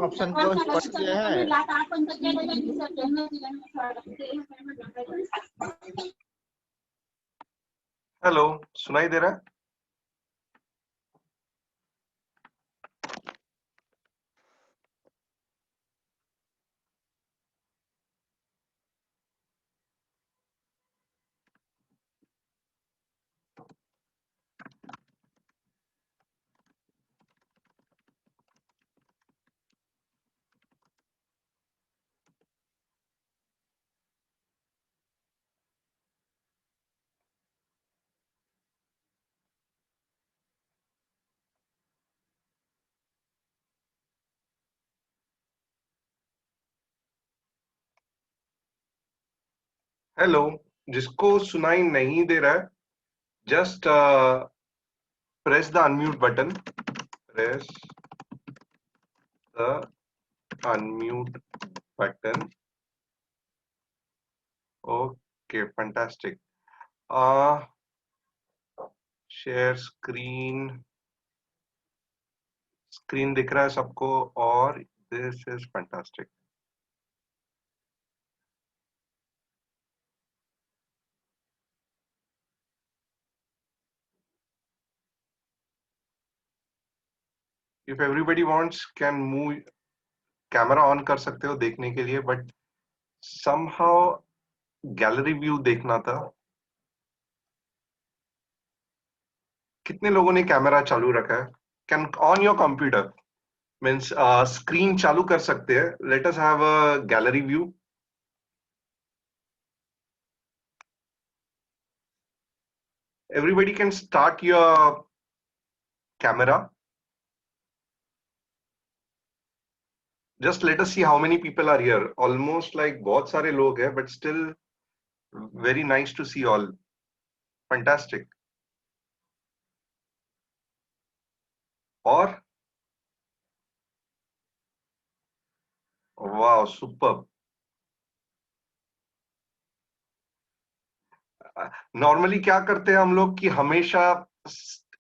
Option तो पढ़ लिया है। हेलो, सुनाई दे रहा है? हेलो, जिसको सुनाई नहीं दे रहा है, just press the unmute button. Press the unmute button. Okay, fantastic. Share screen. Screen दिख रहा है सबको, और this is fantastic. If everybody wants can move, camera on कर सकते हो देखने के लिए, बट समहाउ गैलरी व्यू देखना था। कितने लोगों ने कैमरा चालू रखा है? Can on your computer means screen चालू कर सकते हैं। Let us have a gallery view. Everybody can start your camera. Just let us see how many people are here. Almost like बहुत सारे लोग हैं, but still very nice to see all. Fantastic. और वाह, सुपर। नॉर्मली क्या करते हैं हम लोग कि हमेशा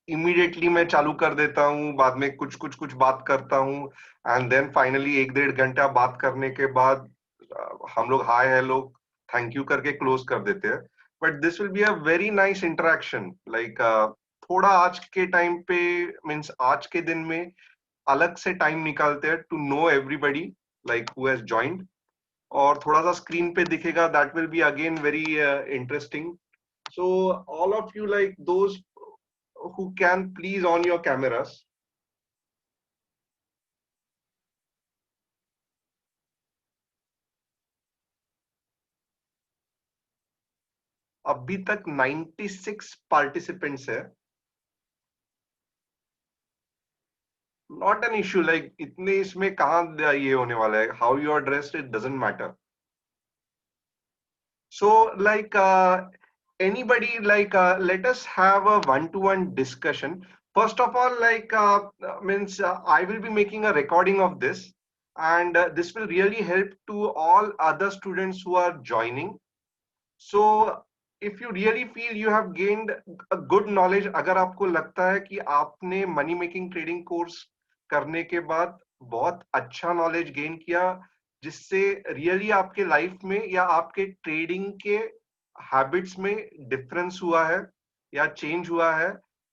इमीडिएटली मैं चालू कर देता हूँ, बाद में कुछ कुछ कुछ बात करता हूँ, एंड देन फाइनली 1-1.5 घंटा बात करने के बाद हम लोग हाय हेलो थैंक यू करके क्लोज कर देते हैं। But this will be a very nice interaction, like थोड़ा आज के टाइम पे मीन्स आज के दिन में अलग से टाइम निकालते हैं to know everybody like who has joined, और थोड़ा सा स्क्रीन पे दिखेगा, that will be again very interesting. So all of you, like those who can please on your cameras. अभी तक 96 पार्टिसिपेंट्स है. नॉट एन इश्यू, लाइक इतने इसमें कहाँ ये होने वाला है. How you are dressed it doesn't matter. So like anybody, like let us have a one-to-one discussion. First of all, like means I will be making a recording of this, and this will really help to all other students who are joining. So if you really feel you have gained a good knowledge, अगर आपको लगता है कि आपने money making trading course करने के बाद बहुत अच्छा नॉलेज गेन किया, जिससे रियली आपके लाइफ में या आपके ट्रेडिंग के हैबिट्स में डिफरेंस हुआ है या चेंज हुआ है,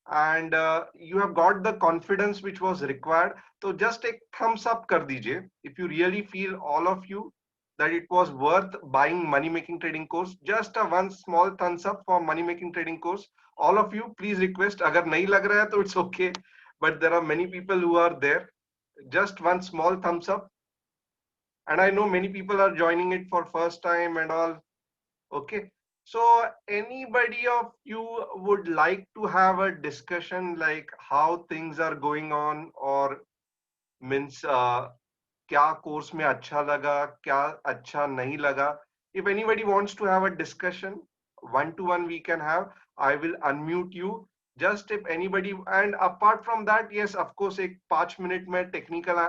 and you have got the confidence which was required, तो जस्ट एक थम्स अप कर दीजिए if you really feel all of you that it was worth buying money making trading course. Just a one small thumbs up for money making trading course. All of you please request, agar nahi lag raha hai to it's okay, but there are many people who are there. Just one small thumbs up, and I know many people are joining it for first time and all. Okay, so anybody of you would like to have a discussion like how things are going on, or means क्या course में अच्छा लगा, क्या अच्छा नहीं लगा. If anybody wants to have a discussion, one to one we can have. I will unmute you. Just if anybody, and apart from that, yes, of course, एक 5 minute में टेक्निकल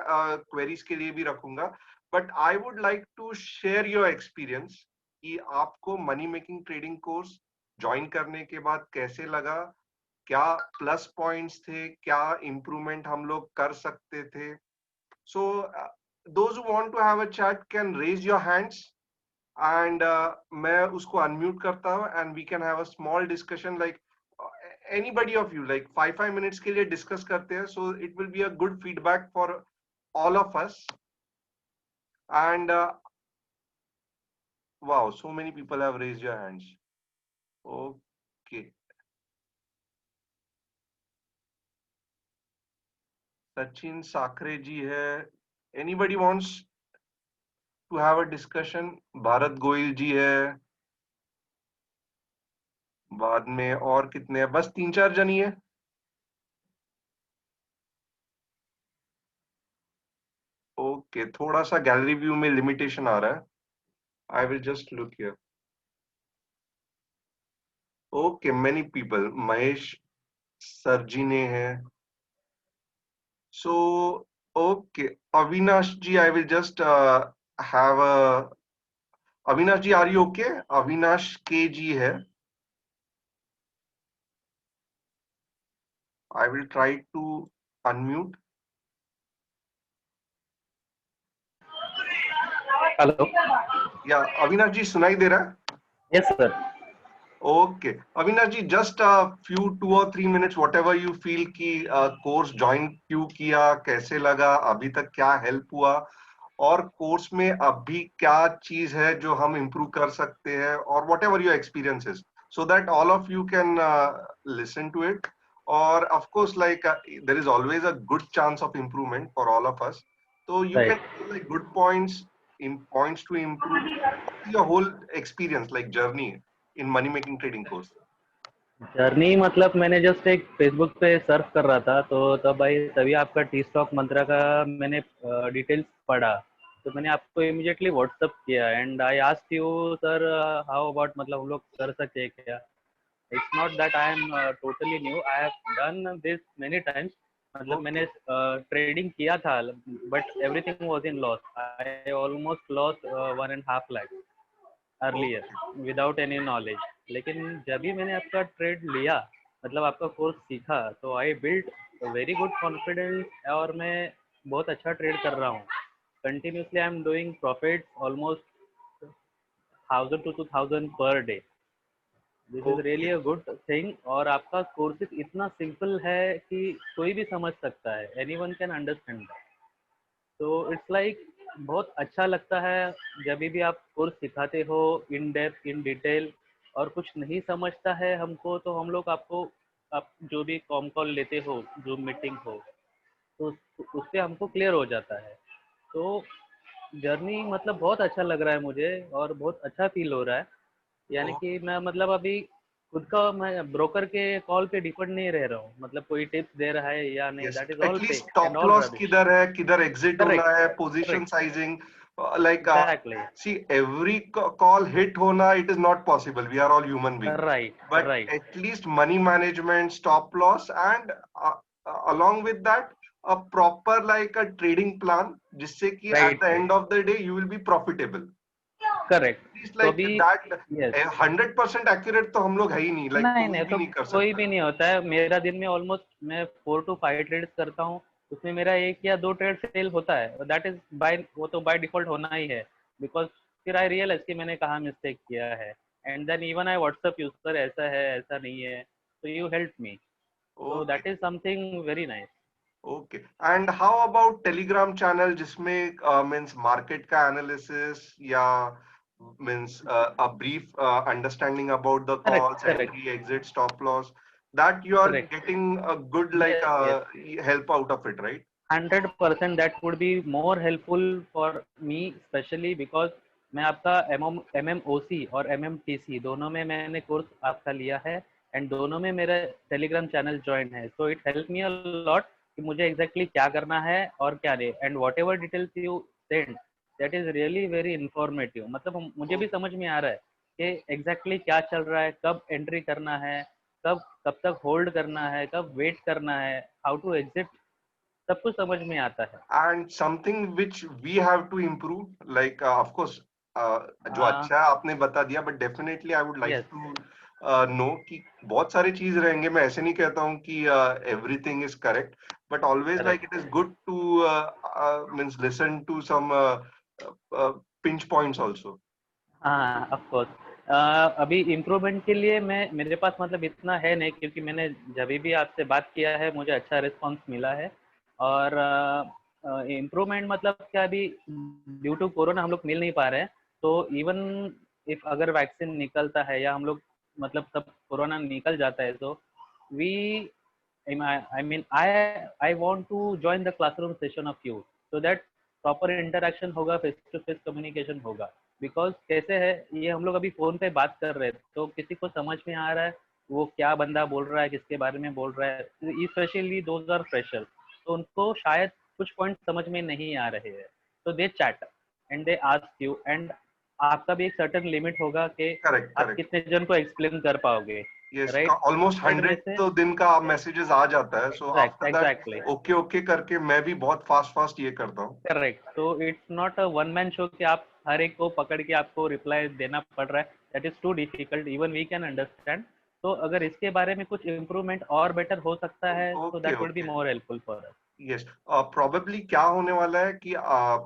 क्वेरीज के लिए भी रखूंगा. But I would like to share your experience कि आपको money making trading course join करने के बाद कैसे लगा, क्या प्लस पॉइंट्स थे, क्या इम्प्रूवमेंट हम लोग कर सकते थे. So those who want to have a chat can raise your hands and मैं उसको unmute करता हूँ and we can have a small discussion like anybody of you like 5 minutes के लिए discuss करते हैं, so it will be a good feedback for all of us. And wow, so many people have raised your hands. Okay. Sachin Sakre ji hai. Anybody wants to have a discussion? Bharat Goyal ji hai. बाद में और कितने हैं? बस 3-4 जन ही है. Okay, थोड़ा सा गैलरी व्यू में लिमिटेशन आ रहा है. I will just look here. Okay, many people. Mahesh sir ji ने है. So okay, Avinash ji, I will just have a. Avinash ji, are you okay? Avinash के जी है. I will try to unmute. Hello. या अविनाश जी सुनाई दे रहा है? Yes sir. Okay Avinash ji, just few 2 or 3 minutes whatever you feel कि कोर्स ज्वाइन क्यों किया, कैसे लगा, अभी तक क्या हेल्प हुआ, और कोर्स में अभी क्या चीज है जो हम इम्प्रूव कर सकते हैं, और whatever your experience is, so that all of you can listen to it. Or of course, like there is always a good chance of improvement for all of us, so you Right. can like good points in points to improve your whole experience like journey in money making trading course. Journey मतलब मैंने just एक Facebook पे Surf कर रहा था, तो तब भाई तभी आपका टी स्टॉक मंत्रा का मैंने डिटेल्स पढ़ा, तो मैंने आपको इमीडिएटली व्हाट्सअप किया and I asked you sir how about, मतलब हम लोग कर सके क्या. It's not that I am totally new, I have done this many times. मतलब मैंने ट्रेडिंग किया था, but everything was in loss. I almost lost 1.5 lakh earlier without any knowledge. लेकिन जब भी मैंने आपका ट्रेड लिया, मतलब आपका कोर्स सीखा, तो I built very good confidence और मैं बहुत अच्छा ट्रेड कर रहा हूँ. Continuously I am doing profit almost 1000 to 2000 per day. This is really a good thing. और आपका कोर्सेज इतना सिंपल है कि कोई भी समझ सकता है, एनीवन कैन अंडरस्टैंड दैट. तो इट्स लाइक बहुत अच्छा लगता है जब भी आप कोर्स सिखाते हो इन डेप्थ इन डिटेल, और कुछ नहीं समझता है हमको, तो हम लोग आपको, आप जो भी कॉम कॉल लेते हो, जो मीटिंग हो, तो उससे हमको क्लियर हो जाता है. तो जर्नी मतलब बहुत अच्छा लग रहा है मुझे और बहुत अच्छा फील हो रहा है. यानी कि मैं मतलब अभी खुद का मैं ब्रोकर के कॉल पे डिपेंड नहीं रह रहा हूँ, मतलब कोई टिप्स दे रहा है या नहीं, that is all at least fake and stop all loss rubbish. किधर है, किधर एग्जिट होना करेक्ट. है, position correct. Sizing, like exactly. see every call hit hona, it is not possible, we are all human beings, right. but right. at least money management, stop loss, and along with that a proper like a trading plan जिससे कि at right. the right. end of the day you will be profitable. Correct. At least तो like अभी that. Yes. 100% accurate तो हम लोग है ही नहीं, like नहीं कोई नहीं, भी तो नहीं कर कोई सकता. भी नहीं होता है. मेरा दिन में ऑलमोस्ट मैं 4 to 5 ट्रेड्स करता हूँ, उसमें मेरा 1 या 2 ट्रेड फेल होता है. दैट इज बाय, वो तो बाय डिफॉल्ट होना ही है, बिकॉज फिर आई रियलाइज कि मैंने कहाँ मिस्टेक किया है. And then even I WhatsApp use कर, ऐसा है ऐसा नहीं है, तो you help me. So Okay. that is something very nice. Okay. And how about Telegram channel जिसमें means market का analysis या means a brief understanding about the Correct, calls, correct, entry, exit, stop loss, that you are correct. getting a good like Yes, yes. help out of it, right? 100% that would be more helpful for me, especially because मैं आपका MMOC और MMTC दोनों में मैंने course आपका लिया है, and दोनों में मेरा टेलीग्राम चैनल ज्वाइन है. So it help me a lot कि मुझे एग्जैक्टली क्या करना है और क्या नहीं. And what ever details you send, that is really very informative. मतलब मुझे भी समझ में आ रहा है कि एग्जैक्टली क्या चल रहा है, कब एंट्री करना है, कब तक होल्ड करना है, कब वेट करना है, हाउ टू एग्जिट, सब कुछ समझ में आता है. And something which we have to improve, like of course जो हाँ. अच्छा है आपने बता दिया, but definitely I would like yes. to know कि बहुत सारे चीज रहेंगे, मैं ऐसे नहीं कहता हूँ कि everything is correct, but always like correct. It is good to means listen to some pinch points also. हाँ, ऑफ कोर्स। अभी इम्प्रूवमेंट के लिए मैं मेरे पास मतलब इतना है नहीं, क्योंकि मैंने जब भी आपसे बात किया है मुझे अच्छा रिस्पांस मिला है। और इम्प्रूवमेंट मतलब क्या, अभी ड्यू टू कोरोना हम लोग मिल नहीं पा रहे हैं, तो इवन इफ अगर वैक्सीन निकलता है या हम लोग मतलब सब कोरोना निकल जाता है, तो we I mean, I want to join the classroom session of you, so that proper interaction होगा, फेस टू फेस कम्युनिकेशन होगा। बिकॉज कैसे है, ये हम लोग अभी फोन पे बात कर रहे हैं तो किसी को समझ में आ रहा है वो क्या बंदा बोल रहा है, किसके बारे में बोल रहा है, स्पेशली दोज आर फ्रेशर, तो उनको शायद कुछ पॉइंट समझ में नहीं आ रहे हैं, तो they chat and they ask you, and आपका भी एक सर्टेन लिमिट होगा कि करेक्ट आप करेक्ट। कितने जन को एक्सप्लेन कर पाओगे। यस, राइट, ऑलमोस्ट साइड में 100 से। तो दिन का मैसेजेस आ जाता है, so after that exactly. Okay okay करके मैं भी बहुत फास्ट फास्ट ये करता हूँ। करेक्ट, तो it's not a one man show कि आप हर एक को पकड़ के आपको रिप्लाई देना पड़ रहा है, that is too difficult, even we can understand. तो अगर इसके बारे में कुछ इम्प्रूवमेंट और बेटर हो सकता है तो okay that would be okay. More helpful for us. Yes, probably क्या होने वाला है कि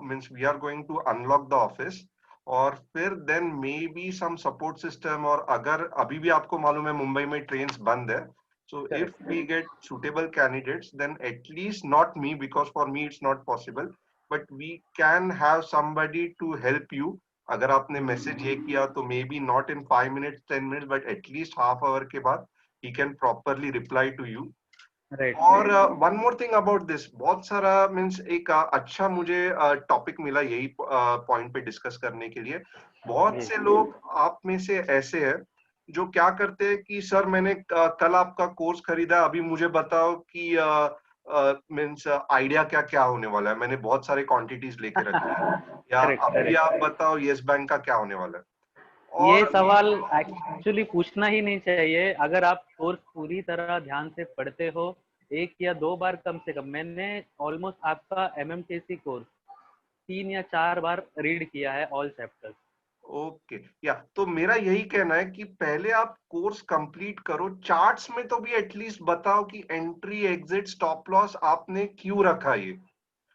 means we are going to unlock the office, और फिर then maybe some support system, और अगर अभी भी आपको मालूम है मुंबई में ट्रेन्स बंद है, so if correct. We get suitable candidates then at least not me, because for me it's not possible, but we can have somebody to help you. अगर आपने मैसेज ये किया तो maybe not in 5 minutes 10 minutes, but at least half hour के बाद ही can properly reply to you. Right. और one more thing about this, बहुत सारा मीन्स एक अच्छा मुझे टॉपिक मिला यही पॉइंट पे डिस्कस करने के लिए। बहुत जी। से लोग आप में से ऐसे हैं जो क्या करते हैं कि सर मैंने कल आपका कोर्स खरीदा, अभी मुझे बताओ कि मीन्स आइडिया क्या क्या होने वाला है, मैंने बहुत सारे क्वांटिटीज लेके रखे हैं, या करेक्ट अभी आप करेक्ट। बताओ यस बैंक का क्या होने वाला है। ये और सवाल एक्चुअली पूछना ही नहीं चाहिए, अगर आप कोर्स पूरी तरह ध्यान से पढ़ते हो, एक या दो बार कम से कम, मैंने ऑलमोस्ट आपका एमएमटीसी कोर्स 3 या 4 बार रीड किया है, ऑल चैप्टर्स। ओके, या तो मेरा यही कहना है कि पहले आप कोर्स कंप्लीट करो, चार्ट्स में तो भी एटलीस्ट बताओ कि एंट्री एग्जिट स्टॉप लॉस आपने क्यों रखा ये,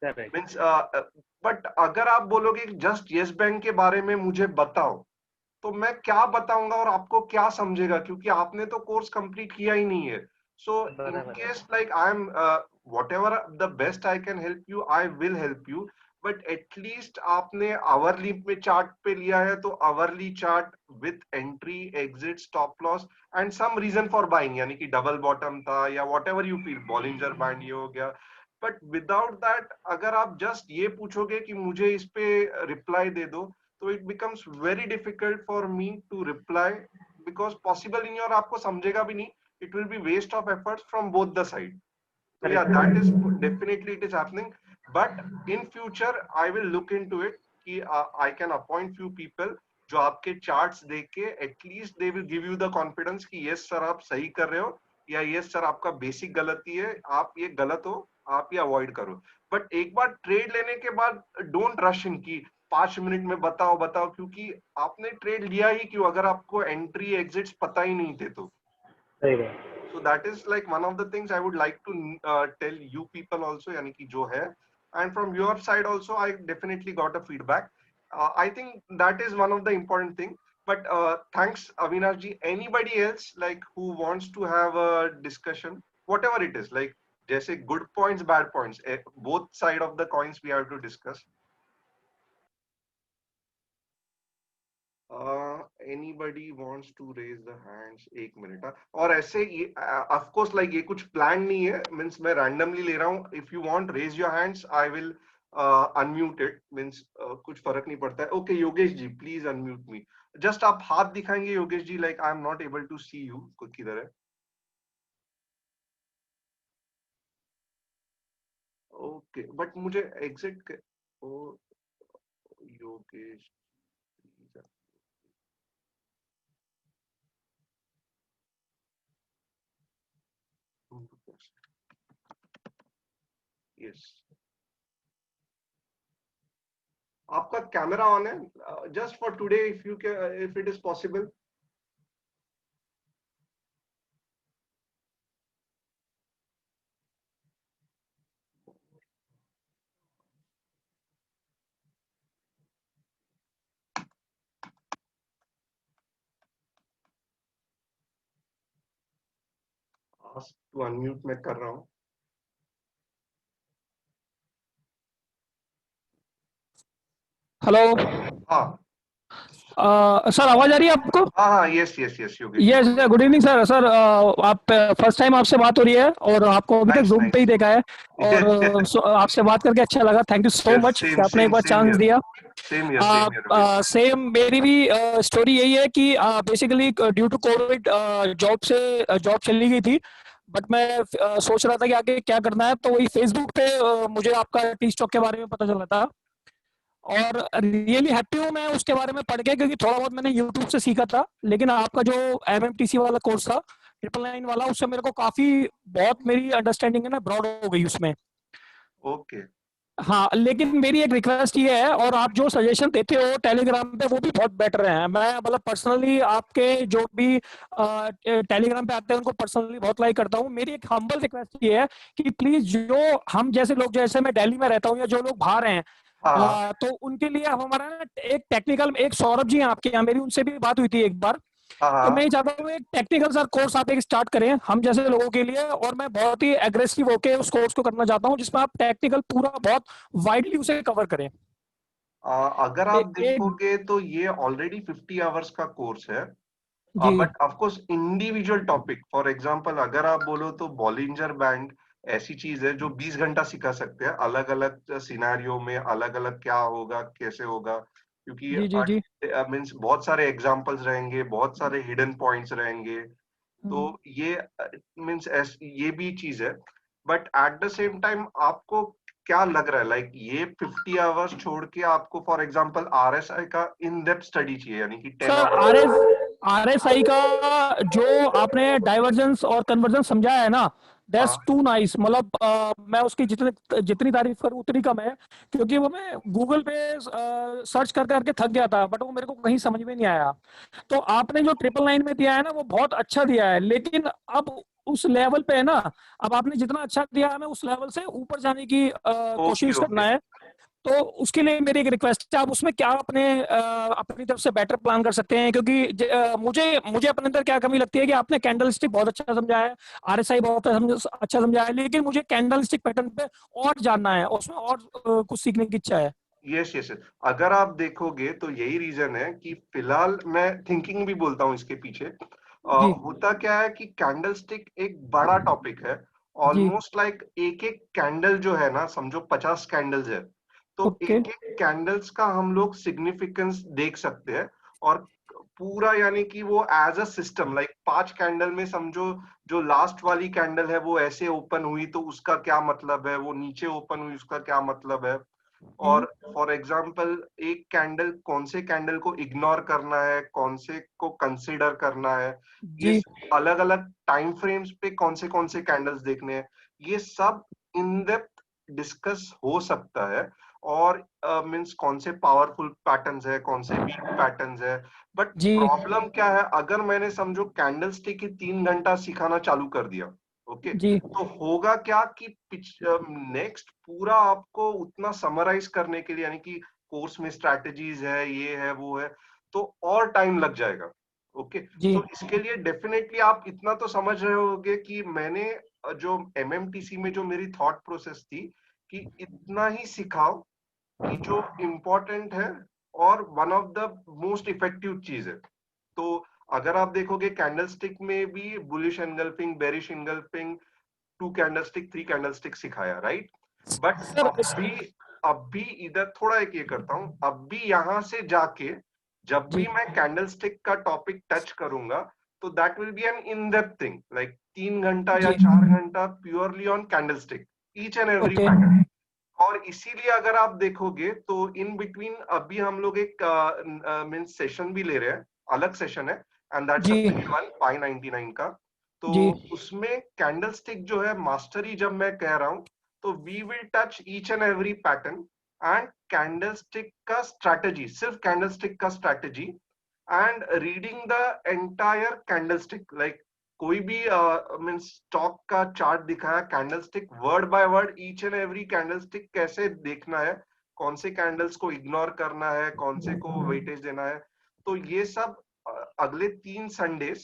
करेक्ट। मीन्स। बट अगर आप बोलोगे जस्ट यस बैंक के बारे में मुझे बताओ, तो मैं क्या बताऊंगा और आपको क्या समझेगा, क्योंकि आपने तो कोर्स कंप्लीट किया ही नहीं है। सो इन बराबर है। Case like I am whatever the best I can help you, I will help you, but at least आपने आवरली में चार्ट पे लिया है तो hourly chart with entry exit stop loss and some reason for buying, यानी कि double bottom था या whatever you feel, Bollinger band ये हो गया। बट विदाउट दैट अगर आप जस्ट ये पूछोगे कि मुझे इस पे रिप्लाई दे दो, तो it becomes very difficult for me to reply, because possible in your आपको समझेगा भी नहीं, it will be waste of efforts from both the side. So yeah, correct. that is definitely it is happening, but in future I will look into it कि I can appoint few people जो आपके charts देख के at least they will give you the confidence कि yes sir आप सही कर रहे हो, या yes sir आपका basic गलती है, आप ये गलत हो, आप ये avoid करो। बट एक बार ट्रेड लेने के बाद डोंट रश इन की 5 मिनट में बताओ बताओ, क्योंकि आपने ट्रेड लिया ही क्यों अगर आपको एंट्री एग्जिट्स पता ही नहीं थे तो। सही बात। So that is like one of the things I would like to tell you people also, यानी कि जो है, and from your side also I definitely got a feedback. I think that is one of the important thing. But thanks Avinash ji. Anybody else like who wants to have a discussion, whatever it is, like जैसे good points, bad points, both side of the coins we have to discuss. Anybody wants to raise the hands? एक minute. और ऐसे ये of course like ये कुछ plan नहीं है, means मैं रैंडमली ले रहा हूँ। If you want raise your hands I will unmute it, means कुछ फर्क नहीं पड़ता है। Okay Yogesh ji please unmute me. Just आप हाथ दिखाएंगे Yogesh ji, like I am not able to see you, किधर है। ओके बट मुझे एग्जिट ओ योगेश यस, आपका कैमरा ऑन है, just for today if you if it is possible. तो अनम्यूट मैं कर रहा हूँ। हेलो। हाँ सर आवाज आ रही है आपको? हाँ हाँ, yes yes yes Yogesh. Yes good evening sir. Sir आप फर्स्ट टाइम आपसे बात हो रही है और आपको अभी तक नाइस जूम पे ही नाइस। देखा है और आपसे बात करके अच्छा लगा। Thank you so yes much same कि आपने एक सेम बार सेम चांस हियर, दिया। Same here same here Yogesh. Same मेरी भी स्टोरी यही है कि basically due to Covid job चली गई थी। बट मैं सोच रहा था कि आगे क्या करना है, तो वही फेसबुक पे मुझे आपका टी स्टॉक के बारे में पता चला था और रियली हैप्पी हूँ मैं उसके बारे में पढ़ के, क्योंकि थोड़ा बहुत मैंने यूट्यूब से सीखा था, लेकिन आपका जो एमएमटीसी वाला कोर्स था 999 वाला, उससे मेरे को काफी बहुत मेरी अंडरस्टैंडिंग है ना ब्रॉड हो गई उसमें। ओके। हाँ, लेकिन मेरी एक रिक्वेस्ट ये है, और आप जो सजेशन देते हो टेलीग्राम पे वो भी बहुत बेटर है। मैं मतलब पर्सनली आपके जो भी टेलीग्राम पे आते हैं उनको पर्सनली बहुत लाइक करता हूँ। मेरी एक हम्बल रिक्वेस्ट ये है कि प्लीज जो हम जैसे लोग, जैसे मैं दिल्ली में रहता हूँ या जो लोग बाहर हैं, हाँ हाँ तो उनके लिए हमारा ना एक टेक्निकल, एक सौरभ जी हैं आपके यहाँ, मेरी उनसे भी बात हुई थी एक बार। हाँ तो मैं हाँ। ये चाहता हूँ एक टेक्निकल सर कोर्स आप एक स्टार्ट करें हम जैसे लोगों के लिए, और मैं बहुत ही एग्रेसिव होके उस कोर्स को करना चाहता हूँ जिसमें आप टेक्निकल पूरा बहुत वाइडली उसे कवर करें। अगर आप एक देखोगे तो ये ऑलरेडी 50 आवर्स का कोर्स है। जी but of course individual topic, for example अगर आप बोलो तो बॉलिंजर बैंड ऐसी चीज है जो 20 घंटा सिखा सकते हैं, अलग अलग सिनेरियो में अलग अलग क्या होगा कैसे होगा, क्योंकि जी जी जी। मीन्स बहुत सारे एग्जांपल्स रहेंगे, बहुत सारे हिडन पॉइंट्स रहेंगे। तो हम्म। ये मीन्स ये भी चीज है। But at the same time आपको क्या लग रहा है, लाइक ये 50 आवर्स छोड़ के आपको फॉर एग्जांपल आरएसआई का इन डेप्थ स्टडी चाहिए, यानी कि 10 सर आवर्स? आरएसआई का जो आपने डाइवर्जेंस और कन्वर्जेंस समझाया है ना, दैट्स हाँ टू नाइस। मतलब मैं उसकी जितनी जितनी तारीफ करूं उतनी कम है, क्योंकि वो मैं गूगल पे सर्च कर करके थक गया था, बट वो मेरे को कहीं समझ में नहीं आया। तो आपने जो 999 में दिया है ना वो बहुत अच्छा दिया है, लेकिन अब उस लेवल पे है ना, अब आपने जितना अच्छा दिया है हमें उस लेवल से ऊपर जाने की ओके कोशिश ओके। करना है। तो उसके लिए मेरी एक रिक्वेस्ट है, आप उसमें क्या अपनी तरफ से बेटर प्लान कर सकते हैं, क्योंकि मुझे मुझे अपने अंदर क्या कमी लगती है कि आपने कैंडल स्टिक बहुत अच्छा समझाया है, आरएसआई बहुत अच्छा समझाया है, लेकिन मुझे कैंडल स्टिक पैटर्न पे और जानना है, उसमें और कुछ सीखने की इच्छा है। Yes yes. अगर आप देखोगे तो यही रीजन है कि फिलहाल मैं थिंकिंग भी बोलता हूँ इसके पीछे। जी होता क्या है कि कैंडल स्टिक एक बड़ा टॉपिक है। जी। ऑलमोस्ट लाइक एक एक कैंडल जो है ना, समझो 50 कैंडल्स है, तो ओके एक एक कैंडल्स का हम लोग सिग्निफिकेंस देख सकते हैं। और पूरा यानी कि वो as a system, like 5 candle में समझो, जो लास्ट वाली कैंडल है वो ऐसे ओपन हुई तो उसका क्या मतलब है, वो नीचे ओपन हुई उसका क्या मतलब है। और फॉर एग्जाम्पल एक कैंडल, कौन से कैंडल को इग्नोर करना है, कौन से को कंसिडर करना है, ये जी अलग अलग टाइम फ्रेम्स पे कौन से कैंडल्स देखने हैं, ये सब इन डेप्थ डिस्कस हो सकता है। और मीन्स कौन से पावरफुल पैटर्न्स है, कौन से वीक पैटर्न्स है। बट जी प्रॉब्लम क्या है, अगर मैंने समझो कैंडल स्टिक ही 3 घंटा सिखाना चालू कर दिया, ओके, जी तो होगा क्या कि नेक्स्ट पूरा आपको उतना समराइज करने के लिए, यानी कि कोर्स में स्ट्रैटेजीज है, ये है वो है, तो और टाइम लग जाएगा। ओके, जी तो इसके लिए डेफिनेटली आप इतना तो समझ रहे होगे कि मैंने जो एमएमटीसी में जो मेरी थॉट प्रोसेस थी कि इतना ही सिखाओ कि जो इम्पोर्टेंट है और one of the most effective चीज है। तो अगर आप देखोगे कैंडलस्टिक में भी bullish engulfing, bearish engulfing, 2 candlestick, 3 candlestick सिखाया, राइट? बट सर अब भी इधर थोड़ा एक ये करता हूं, अब भी यहां से जाके जब भी जी मैं कैंडलस्टिक का टॉपिक टच करूंगा, तो that will be an in depth thing, like 3 घंटा या जी 4 घंटा purely on candlestick, each and every okay pattern. और इसीलिए अगर आप देखोगे तो इन बिटवीन अभी हम लोग एक मीन्स सेशन भी ले रहे हैं, अलग सेशन है, एंड दैट्स अ जी पेड वन, 599 का। तो जी उसमें कैंडलस्टिक जो है मास्टरी जब मैं कह रहा हूं, तो we will touch each and every pattern and candlestick का स्ट्रैटेजी, सिर्फ कैंडलस्टिक का strategy, and reading the entire candlestick, like कोई भी मीन्स स्टॉक का चार्ट दिखाया, candlestick word by word, each and every candlestick कैसे देखना है, कौन से कैंडल्स को इग्नोर करना है, कौन से को वेटेज देना है। तो ये सब अगले 3 संडेज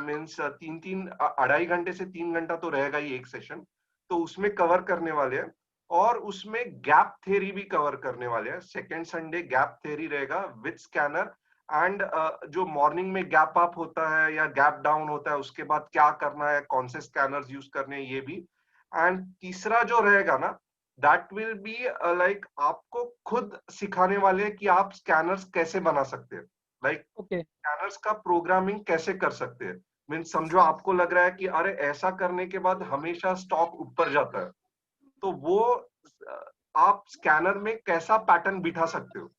मीन्स 2.5 से 3 घंटा तो रहेगा ही एक सेशन, तो उसमें कवर करने वाले हैं। और उसमें गैप थ्योरी भी कवर करने वाले हैं। सेकेंड संडे गैप थ्योरी रहेगा विद स्कैनर, एंड जो मॉर्निंग में गैप अप होता है या गैप डाउन होता है, उसके बाद क्या करना है, कौन से स्कैनर्स यूज करने हैं, ये भी। एंड तीसरा जो रहेगा ना, दैट विल बी लाइक आपको खुद सिखाने वाले हैं कि आप स्कैनर्स कैसे बना सकते हैं, लाइक ओके स्कैनर्स का प्रोग्रामिंग कैसे कर सकते हैं। मीन्स समझो आपको लग रहा है कि अरे ऐसा करने के बाद हमेशा स्टॉक ऊपर जाता है, तो वो आप स्कैनर में कैसा पैटर्न बिठा सकते हो,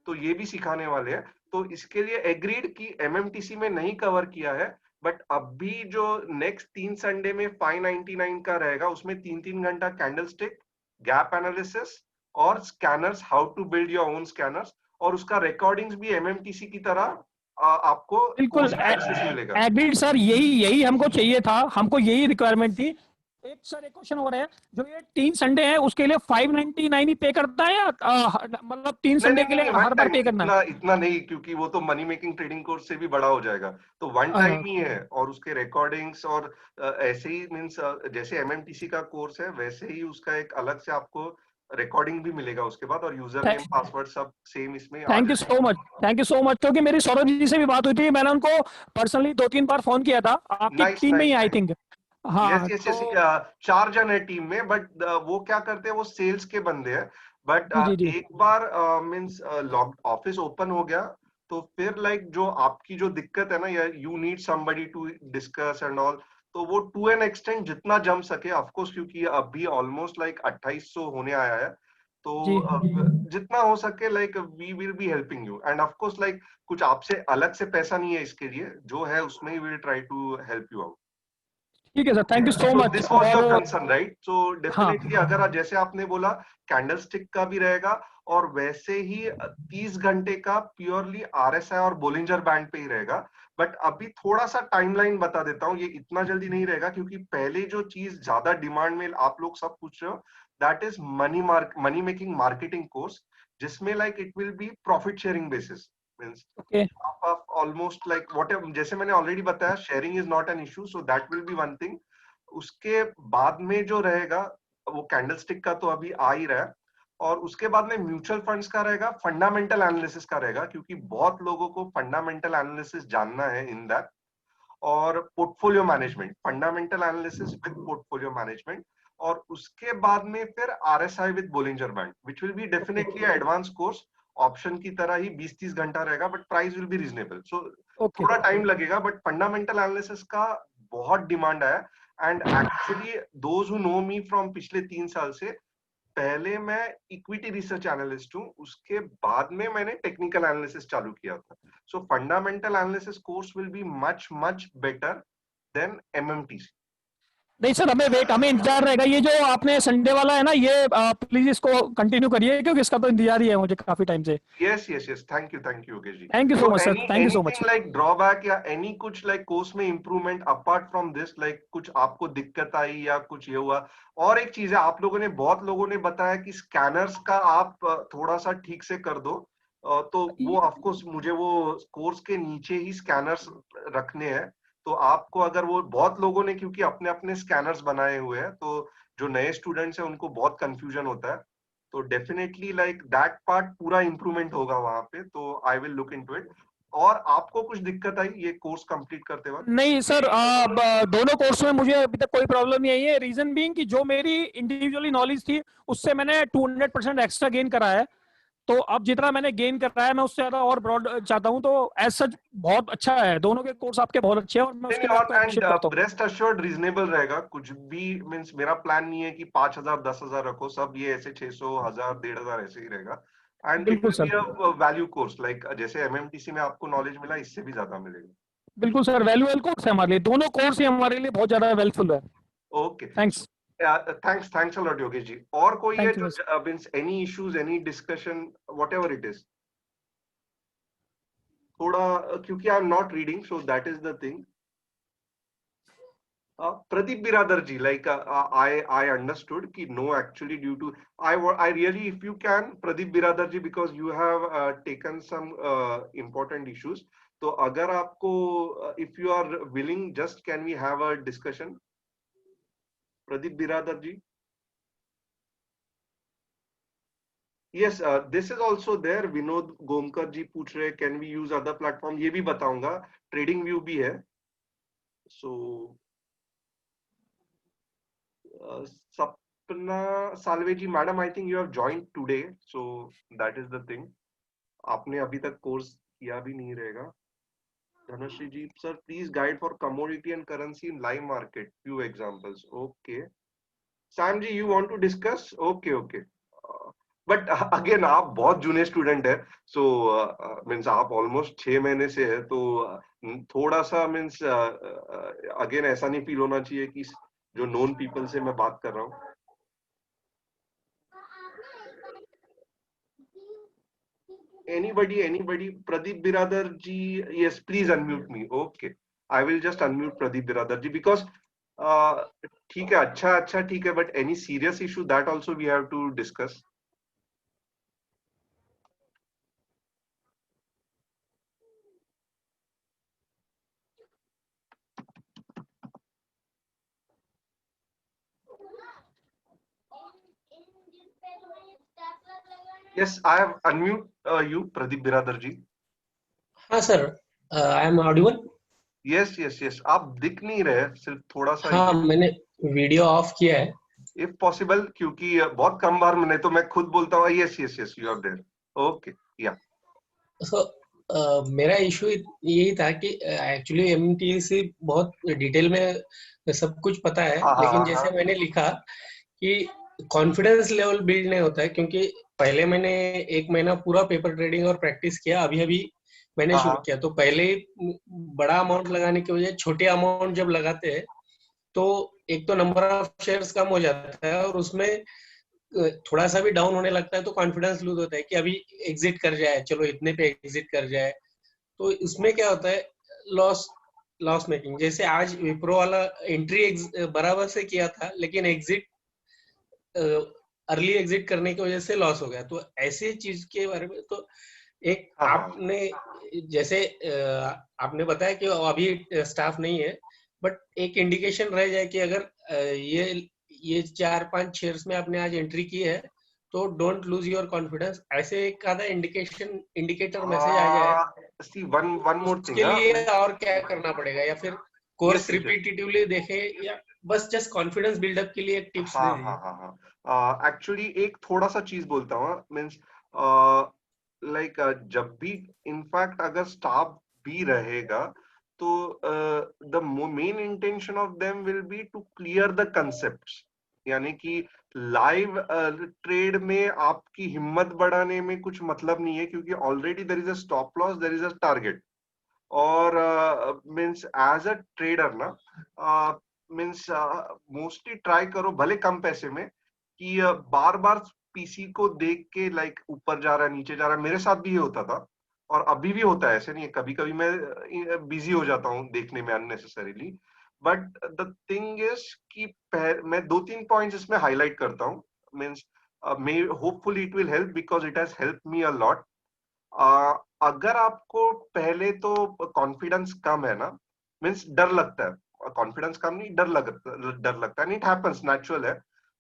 तो ये भी सिखाने वाले हैं। तो इसके लिए एग्रीड की एमएमटीसी में नहीं कवर किया है, बट अभी जो नेक्स्ट 3 संडे में 599 का रहेगा, उसमें 3-3 घंटा कैंडलस्टिक, गैप एनालिसिस और scanners, how to build your own scanners, और उसका रिकॉर्डिंग्स भी एमएमटीसी की तरह आपको बिल्कुल कोर्स बेसिस मिलेगा। एग्रीड सर, यही यही हमको चाहिए था, हमको यही रिक्वायरमेंट थी। एक सर एक क्वेश्चन हो रहा है, जो ये 3 संडे है उसके लिए 599 ही पे करता है या मतलब 3 नहीं संडे नहीं के नहीं, लिए वन हर बार टाइम, पे करना है? इतना इतना नहीं, क्योंकि वो तो मनी मेकिंग ट्रेडिंग कोर्स से भी बड़ा हो जाएगा, तो वन टाइम ही है। और उसके रिकॉर्डिंग्स और ऐसे ही मींस जैसे एमएमटीसी का कोर्स है, वैसे ही उसका एक अलग से आपको रिकॉर्डिंग भी मिलेगा उसके बाद, और यूजर नेम पासवर्ड सब सेम इसमें आ थैंक यू जाएगा। So much, thank you so much. क्योंकि मेरी सौरभ जी से भी बात हुई थी, मैंने उनको पर्सनली 2-3 बार फोन किया था, आपकी नाइस टीम में ही nice I nice. Think. Yes हाँ यस तो यस, 4 जन है टीम में, बट वो क्या करते हैं, वो सेल्स के बंदे हैं। बट जी जी जी। एक bar means lock office open हो गया, तो फिर लाइक जो आपकी जो दिक्कत है ना, या you need somebody to discuss and all, तो वो टू एन एक्सटेंड जितना जम सके, ऑफ कोर्स, क्योंकि अभी ऑलमोस्ट लाइक 2800 होने आया है, तो जी जितना हो सके like we will be helping you, and of course like कुछ आपसे अलग से पैसा नहीं है इसके लिए, जो है उसमें ही will try to help you out. ठीक है sir, thank you so So much. this was your और concern, right? So हाँ definitely अगर जैसे आपने बोला कैंडलस्टिक का भी रहेगा, और वैसे ही 30 घंटे का प्योरली आरएसआई और बोलिंजर बैंड पे ही रहेगा। बट अभी थोड़ा सा टाइमलाइन बता देता हूँ, ये इतना जल्दी नहीं रहेगा, क्योंकि पहले जो चीज ज्यादा डिमांड में आप लोग सब पूछ रहे हो, that is money making marketing course, जिसमें like it will be profit sharing basis. Means okay आप ऑलमोस्ट लाइक वॉट, जैसे मैंने ऑलरेडी बताया, sharing is not an issue, so that will be one thing. उसके बाद में जो रहेगा, वो कैंडलस्टिक का तो अभी आ ही रहा है, और उसके बाद में म्यूचुअल फंड्स का रहेगा, फंडामेंटल एनालिसिस का रहेगा, क्योंकि बहुत लोगों को फंडामेंटल एनालिसिस जानना है इन दैट, और portfolio management, fundamental analysis with portfolio management, और उसके बाद में फिर RSI with Bollinger band, which will be definitely advance course, option की तरह ही 20-30 घंटा रहेगा, but price will be reasonable. So okay. थोड़ा टाइम लगेगा, बट फंडामेंटल एनालिसिस का बहुत डिमांड है। And actually those who know me from पिछले 3 साल से, पहले मैं इक्विटी रिसर्च एनालिस्ट हूँ, उसके बाद में मैंने टेक्निकल एनालिसिस चालू किया था। सो fundamental analysis course will be much much better than MMTC. नहीं सर, हमें इंतजार रहेगा। ये जो आपने संडे वाला है ना, ये प्लीज इसको कंटिन्यू करिए, क्योंकि इसका तो इंतजार ही है मुझे काफी टाइम से। Yes, yes, yes. Thank you, Yogesh ji. Thank you so So much sir, thank you so much. anything like drawback या any कुछ like course में improvement apart from this, like कुछ आपको दिक्कत आई या कुछ ये हुआ? और एक चीज है, आप लोगों ने, बहुत लोगों ने बताया कि स्कैनर्स का आप थोड़ा सा ठीक से कर दो, तो वो ऑफ कोर्स मुझे वो कोर्स के नीचे ही स्कैनर्स रखने हैं, तो आपको अगर वो, बहुत लोगों ने क्योंकि अपने अपने स्कैनर्स बनाए हुए हैं, तो जो नए स्टूडेंट्स हैं उनको बहुत कंफ्यूजन होता है, तो डेफिनेटली लाइक दैट पार्ट पूरा इंप्रूवमेंट होगा वहां पे, तो I will look into it. और आपको कुछ दिक्कत आई ये कोर्स कंप्लीट करते वक्त? नहीं सर, दोनों कोर्स में मुझे अभी तक कोई प्रॉब्लम नहीं आई है। रीजन बीइंग कि जो मेरी इंडिविजुअली नॉलेज थी, उससे मैंने 200% एक्स्ट्रा गेन करा है। तो अब जितना मैंने गेन करा है, मैं उससे ज्यादा और ब्रॉड चाहता हूँ। तो एज सच बहुत अच्छा है, दोनों के कोर्स आपके बहुत अच्छे हैं, और मैं उसके लिए आपको और एंड अप्रिशिएट करता हूँ। रेस्ट अश्योर्ड रीजनेबल रहेगा, कुछ भी मींस मेरा प्लान नहीं है कि 5000 10,000 रखो, सब ये ऐसे 600 1000 1500 ऐसे ही रहेगा। एंड इट बिल्कुल will sir, be a value course, like जैसे एमएमटीसी में आपको नॉलेज मिला, इससे भी ज्यादा मिलेगा। बिल्कुल सर, वैल्यूएबल कोर्स है हमारे लिए, दोनों कोर्स ही हमारे लिए बहुत ज्यादा हेल्पफुल है। Okay, thanks. Thanks a lot Yogesh ji. और कोई है थैंक यू। जो means any issues, any discussion, whatever it is, थोड़ा क्योंकि I am not reading, so that is the thing. Pradeep Biradarji, like I understood कि no, actually due to I really, if you can, Pradeep Biradarji, because you have taken some important issues, तो अगर आपको if you are willing, just can we have a discussion? Pradeep Biradar ji. Yes, this is also there. Vinod गोमकर ji पूछ रहे can we use other platform, ये भी बताऊंगा. Trading view भी है. So Sapna Salve ji, madam I think you have joined today, so that is the thing. आपने अभी तक कोर्स किया भी नहीं रहेगा. Dhanashree ji, sir please guide for commodity and currency in live market, few examples. Okay. Sam ji, you want to discuss? Okay okay. But again आप बहुत junior student है, सो मीन्स आप ऑलमोस्ट 6 महीने से है, तो थोड़ा सा मीन्स अगेन ऐसा नहीं फील होना चाहिए कि जो नोन पीपल से मैं बात कर रहा हूँ. Anybody? Pradeep Biradar ji, yes please unmute me. Okay, I will just unmute Pradeep Biradar ji, because ठीक है, अच्छा ठीक है, but any serious issue that also we have to discuss. Yes, I have unmute you, Pradeep Biradar ji. हाँ sir, I am audible. Yes. आप दिख नहीं रहे, सिर्फ थोड़ा सा. हाँ, मैंने वीडियो ऑफ किया है. If possible, क्योंकि बहुत कम बार मैंने, तो मैं खुद बोलता हूँ yes, you are there. Okay, yeah. सो मेरा इशू यही था कि एक्चुअली एमटीसी बहुत डिटेल में सब कुछ पता है, लेकिन जैसे मैंने लिखा कि कॉन्फिडेंस लेवल बिल्ड नहीं होता है, क्योंकि पहले मैंने 1 महीना पूरा पेपर ट्रेडिंग और प्रैक्टिस किया, अभी मैंने शुरू किया. तो पहले बड़ा अमाउंट लगाने की वजह छोटे अमाउंट जब लगाते हैं तो एक तो नंबर ऑफ शेयर्स कम हो जाता है, और उसमें थोड़ा सा भी डाउन होने लगता है तो कॉन्फिडेंस लूज होता है कि अभी एग्जिट कर जाए, चलो इतने पे एग्जिट कर जाए. तो इसमें क्या होता है, लॉस मेकिंग. जैसे आज विप्रो वाला एंट्री बराबर से किया था, लेकिन एग्जिट अर्ली एग्जिट करने की वजह से लॉस हो गया. तो ऐसे चीज के बारे में तो एक आपने जैसे आपने बताया कि अभी स्टाफ नहीं है, बट एक इंडिकेशन रह जाए कि अगर ये 4-5 शेयर्स में आपने आज एंट्री की है तो डोंट लूज योर कॉन्फिडेंस, ऐसे एक आधा इंडिकेटर मैसेज आ जाए. See, one more thing. के लिए और क्या करना पड़ेगा, या फिर कोर्स रिपीटेटिवली देखे, या बस जस्ट कॉन्फिडेंस बिल्डअप के लिए एक टिप्स दे दीजिए. हाँ. एक्चुअली एक थोड़ा सा चीज बोलता हूँ, मीन्स लाइक जब भी इनफैक्ट अगर स्टाफ भी रहेगा तो the main intention of them will be to clear the concepts. यानी कि लाइव ट्रेड में आपकी हिम्मत बढ़ाने में कुछ मतलब नहीं है, क्योंकि already there is a stop loss, there is a target. और मीन्स एज अ ट्रेडर ना, मीन्स मोस्टली ट्राई करो भले कम पैसे में कि बार बार पीसी को देख के लाइक ऊपर जा रहा है नीचे जा रहा है. मेरे साथ भी ये होता था और अभी भी होता है, ऐसे नहीं है. कभी कभी मैं बिजी हो जाता हूँ देखने में unnecessarily. But the thing is कि मैं 2-3 पॉइंट्स इसमें हाईलाइट करता हूँ. Means may hopefully it will help, because it has help me a lot. अगर आपको पहले तो कॉन्फिडेंस कम है ना, मीन्स डर लगता है, कॉन्फिडेंस कम नहीं, डर लगता है, इट हैपेंस, नेचुरल है.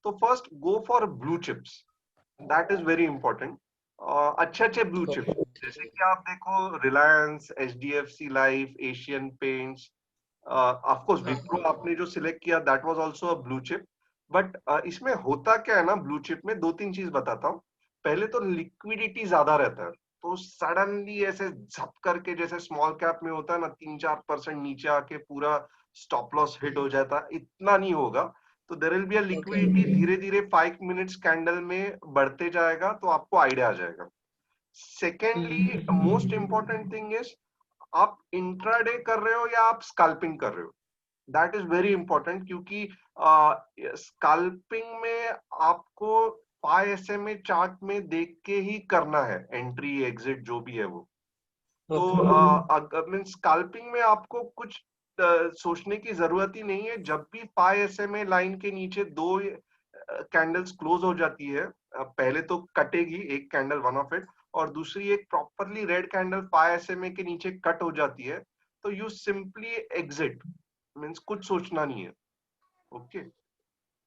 तो first go for blue chips, that is very important. अच्छे ब्लू चिप्स, जैसे कि आप देखो Reliance, HDFC life, Asian paints, of course Wipro आपने जो सिलेक्ट किया that was also a blue chip. But इसमें होता क्या है ना, ब्लू चिप में 2-3 चीज बताता हूँ. पहले तो लिक्विडिटी ज्यादा रहता है, तो सडनली ऐसे झप करके, जैसे स्मॉल कैप में होता है ना, 3-4% नीचे आके पूरा स्टॉप लॉस हिट हो जाता है, इतना नहीं होगा. तो there will be a liquidity, धीरे धीरे 5 मिनट्स कैंडल में बढ़ते जाएगा, तो आपको आइडिया आ जाएगा. Secondly most important thing is, आप इंट्राडे कर रहे हो या आप स्कैल्पिंग कर रहे हो, दैट इज वेरी इंपॉर्टेंट. क्योंकि स्कैल्पिंग में आपको 5 SMA चार्ट में देख के ही करना है, एंट्री एग्जिट जो भी है वो. तो मीन स्कैल्पिंग में आपको कुछ सोचने की जरूरत ही नहीं है. जब भी 5 SMA लाइन के नीचे 2 कैंडल्स क्लोज हो जाती है, पहले तो कटेगी एक कैंडल वन ऑफ इट, और दूसरी एक प्रॉपरली रेड कैंडल 5 SMA के नीचे कट हो जाती है, तो यू सिंपली एग्जिट, मींस कुछ सोचना नहीं है। ओके,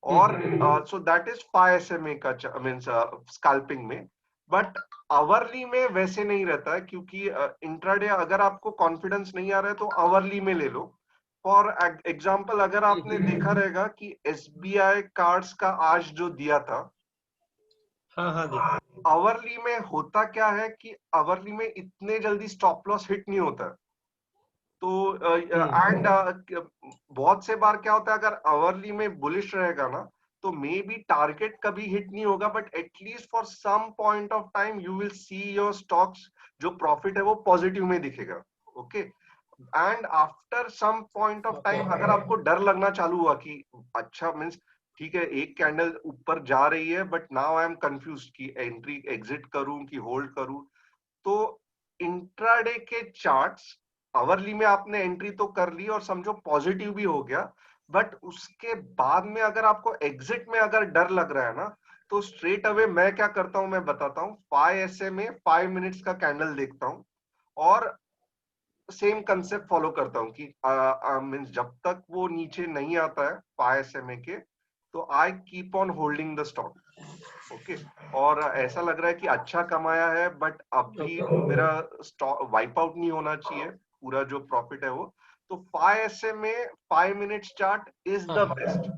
और सो दैट इज 5 SMA का मींस स्कैल्पिंग में। बट आवरली में वैसे नहीं रहता है, क्योंकि इंट्राडे अगर आपको कॉन्फिडेंस नहीं आ रहा है तो आवरली में ले लो। फॉर एग्जाम्पल, अगर आपने देखा रहेगा कि SBI कार्ड्स का आज जो दिया था, हाँ, आवरली में होता क्या है कि आवरली में इतने जल्दी स्टॉप लॉस हिट नहीं होता है। तो एंड बहुत से बार क्या होता है, अगर आवरली में बुलिश रहेगा ना, तो मे बी टारगेट कभी हिट नहीं होगा, but at least for some point of time you will see your stocks जो प्रॉफिट है वो पॉजिटिव में दिखेगा। Okay, and after some point of time अगर आपको डर लगना चालू हुआ कि अच्छा मीन्स ठीक है, एक कैंडल ऊपर जा रही है, but now I am confuse कि एंट्री एग्जिट करूं कि होल्ड करूं, तो इंट्राडे के चार्ट्स आवरली में आपने एंट्री तो कर ली और समझो पॉजिटिव भी हो गया, बट उसके बाद में अगर आपको एग्जिट में अगर डर लग रहा है ना, तो स्ट्रेट अवे मैं क्या करता हूं, मैं बताता हूं। 5 SMA 5 मिनट्स का कैंडल देखता हूं और सेम कंसेप्ट फॉलो करता हूं कि मींस जब तक वो नीचे नहीं आता है 5 SMA के, तो I keep on holding the stock. Okay, और ऐसा लग रहा है कि अच्छा कमाया है, बट अभी मेरा स्टॉक वाइप आउट नहीं होना चाहिए, पूरा जो प्रॉफिट है वो। तो 5 SMA 5 minutes chart is the best.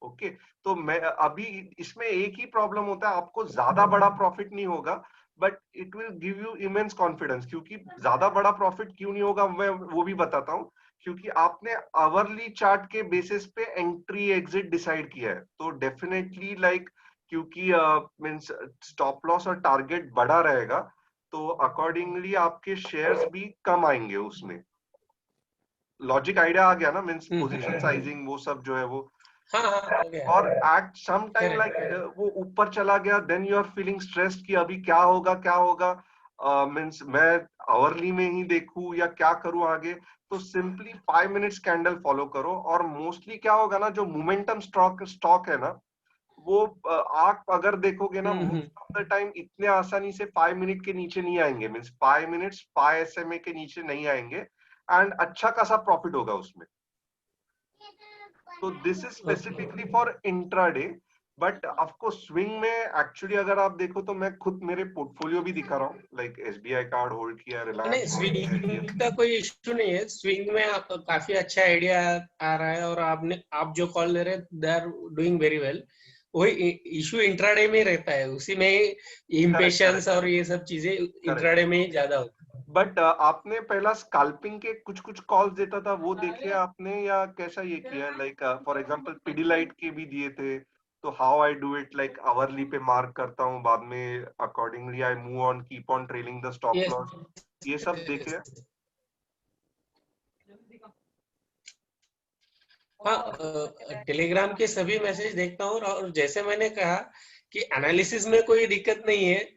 Okay, तो मैं अभी इसमें एक ही प्रॉब्लम होता है, आपको ज्यादा बड़ा प्रॉफिट नहीं होगा, but it will give you immense confidence. क्योंकि ज्यादा बड़ा प्रॉफिट क्यों नहीं होगा मैं वो भी बताता हूँ, क्योंकि आपने आवरली चार्ट के बेसिस पे एंट्री एग्जिट डिसाइड किया है, तो डेफिनेटली लाइक क्योंकि मींस स्टॉप लॉस और टारगेट बड़ा रहेगा, तो अकॉर्डिंगली आपके शेयर्स भी कम आएंगे उसमें। लॉजिक आइडिया आ गया ना, मींस पोजीशन साइजिंग वो सब जो है वो। हाँ, हो गया। और at some time Correct. Like वो ऊपर चला गया, then you are feeling stressed कि अभी क्या होगा क्या होगा, मींस मैं आवरली में ही देखूं या क्या करूं आगे। तो सिंपली 5 मिनट्स कैंडल फॉलो करो, और मोस्टली क्या होगा ना, जो मोमेंटम स्टॉक है ना, वो आप अगर देखोगे ना, मोस्ट ऑफ द टाइम इतने आसानी से 5 मिनट के नीचे नहीं आएंगे, मींस 5 मिनट्स 5 SMA के नीचे नहीं आएंगे, एंड अच्छा खासा प्रॉफिट होगा उसमें। तो this is specifically for intraday. But आपको स्विंग में एक्चुअली अगर आप देखो तो मैं खुद मेरे पोर्टफोलियो भी दिखा रहा हूँ, लाइक SBI कार्ड होल्ड किया, नहीं, रिलायंस स्विंग का कोई इश्यू नहीं है। स्विंग में आप काफी अच्छा आइडिया आ रहा है, और आप जो कॉल ले रहे हैं they are doing very well. वही इश्यू इंट्राडे में रहता है, उसी में इम्पेशंस और ये सब चीजें इंट्राडे में ही ज्यादा होती है। बट आपने पहला स्कैल्पिंग के कुछ कुछ कॉल्स देता था, वो देखे आपने या कैसा ये किया? लाइक फॉर एग्जांपल पिडिलाइट के भी दिए थे, तो how I do it, like hourly पे मार्क करता हूँ, बाद में accordingly I move on, keep on trailing the stop Yes. Loss, ये सब देखे? हाँ, टेलीग्राम के सभी मैसेज देखता हूँ, और जैसे मैंने कहा कि एनालिसिस में कोई दिक्कत नहीं है,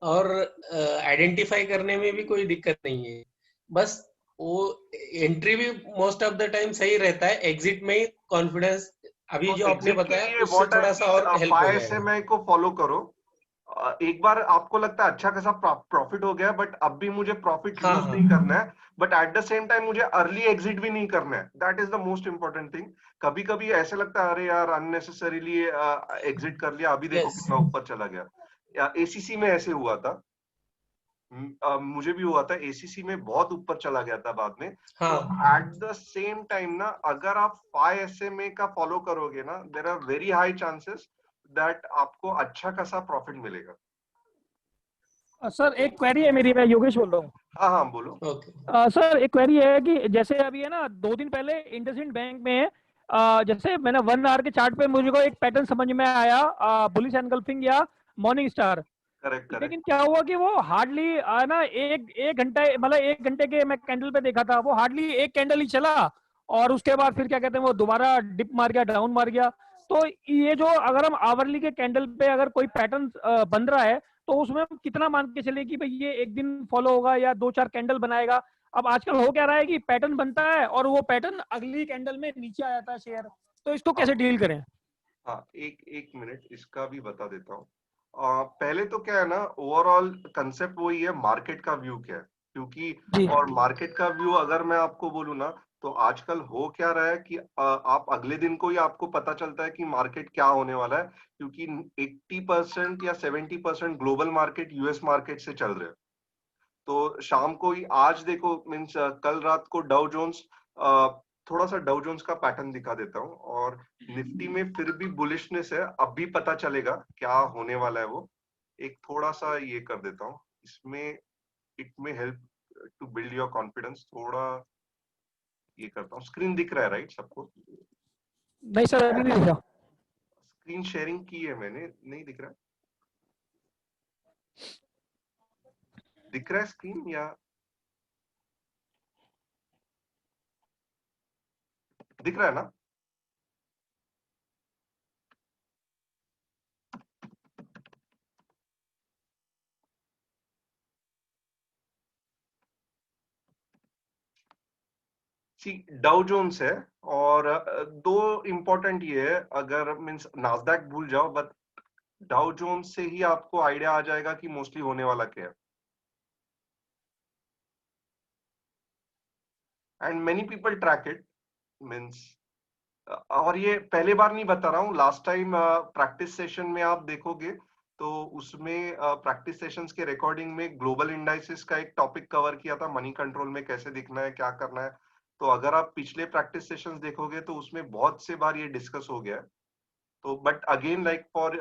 और आइडेंटिफाई करने में भी कोई दिक्कत नहीं है। बस वो एंट्री भी मोस्ट ऑफ द टाइम सही रहता है, एग्जिट में ही कॉन्फिडेंस अभी जो आपने बताया उससे थोड़ा सा और हेल्प हो जाएगा। SMA को फॉलो करो, एक बार आपको लगता है अच्छा खासा प्रॉफिट हो गया, बट अब भी मुझे प्रॉफिट लूज नहीं करना है, but at the same time मुझे अर्ली एग्जिट भी नहीं करना है। That is the most important thing. कभी कभी ऐसे लगता है अरे यार अननेसेसरीली एग्जिट कर लिया, अभी देखो कितना ऊपर चला गया। ACC में ऐसे हुआ था, मुझे भी हुआ था, ACC में बहुत ऊपर चला गया था बाद में। तो एट द सेम टाइम ना, अगर आप 5 SMA का फॉलो करोगे ना, there are very high chances that आपको अच्छा खासा प्रॉफिट मिलेगा। सर एक क्वेरी है मेरी, मैं योगेश बोल रहा हूँ। हाँ बोलो। सर एक क्वेरी है कि जैसे अभी है ना 2 दिन पहले इंडसइंड बैंक में जैसे मैंने 1 आवर के चार्ट पे मुझे को एक पैटर्न समझ में आया, बुलिश एनगल्फिंग या मॉर्निंग स्टार। करेक्ट। लेकिन क्या हुआ कि वो हार्डली ना एक घंटा, मतलब 1 घंटे के मैं कैंडल पे देखा था, वो हार्डली एक कैंडल ही चला, और उसके बाद फिर क्या कहते हैं वो दोबारा डिप मार गया, डाउन मार गया। तो ये जो अगर हम आवरली के कैंडल पे अगर कोई पैटर्न बन रहा है, तो उसमें हम कितना मान के चले कि भाई ये एक दिन फॉलो होगा या 2-4 कैंडल बनाएगा? अब आजकल हो क्या रहा है कि पैटर्न बनता है और वो पैटर्न अगली कैंडल में नीचे आ जाता है शेयर, तो इसको कैसे डील करें? हाँ, एक मिनट इसका भी बता देता हूँ। पहले पहले तो क्या है ना, ओवरऑल कंसेप्ट वही है, मार्केट का व्यू क्या है, क्योंकि जी और मार्केट का व्यू अगर मैं आपको बोलूँ ना, तो आजकल हो क्या रहा है कि आप अगले दिन को ही आपको पता चलता है कि मार्केट क्या होने वाला है, क्योंकि 80% या 70% ग्लोबल मार्केट यूएस मार्केट से चल रहे हैं। तो शाम को ही आज देखो, मीन्स कल रात को डाउ जोन्स, थोड़ा सा डाउ जोन्स का पैटर्न दिखा देता हूँ, और निफ्टी में फिर भी बुलिशनेस है, अभी पता चलेगा क्या होने वाला है वो। एक थोड़ा सा ये कर देता हूँ इसमें, इट में help to build your confidence. थोड़ा ये करता हूँ, स्क्रीन दिख रहा है राइट सबको? नहीं सर, अभी नहीं दिखा। स्क्रीन शेयरिंग की है मैंने, नहीं दिख रहा है? दिख रहा है स्क्रीन या दिख रहा है ना? डाउ जोन्स है, और दो इंपॉर्टेंट ये है, अगर मीन्स नास्डैक भूल जाओ, बट डाउ जोन्स से ही आपको आइडिया आ जाएगा कि मोस्टली होने वाला क्या है। And many people track it, means, और ये पहली बार नहीं बता रहा हूँ, लास्ट टाइम प्रैक्टिस सेशन में आप देखोगे तो उसमें प्रैक्टिस सेशंस के रिकॉर्डिंग में ग्लोबल इंडाइसेस का एक टॉपिक कवर किया था, मनी कंट्रोल में कैसे दिखना है, क्या करना है। तो अगर आप पिछले प्रैक्टिस सेशंस देखोगे तो उसमें बहुत से बार ये डिस्कस हो गया है। तो but again, like for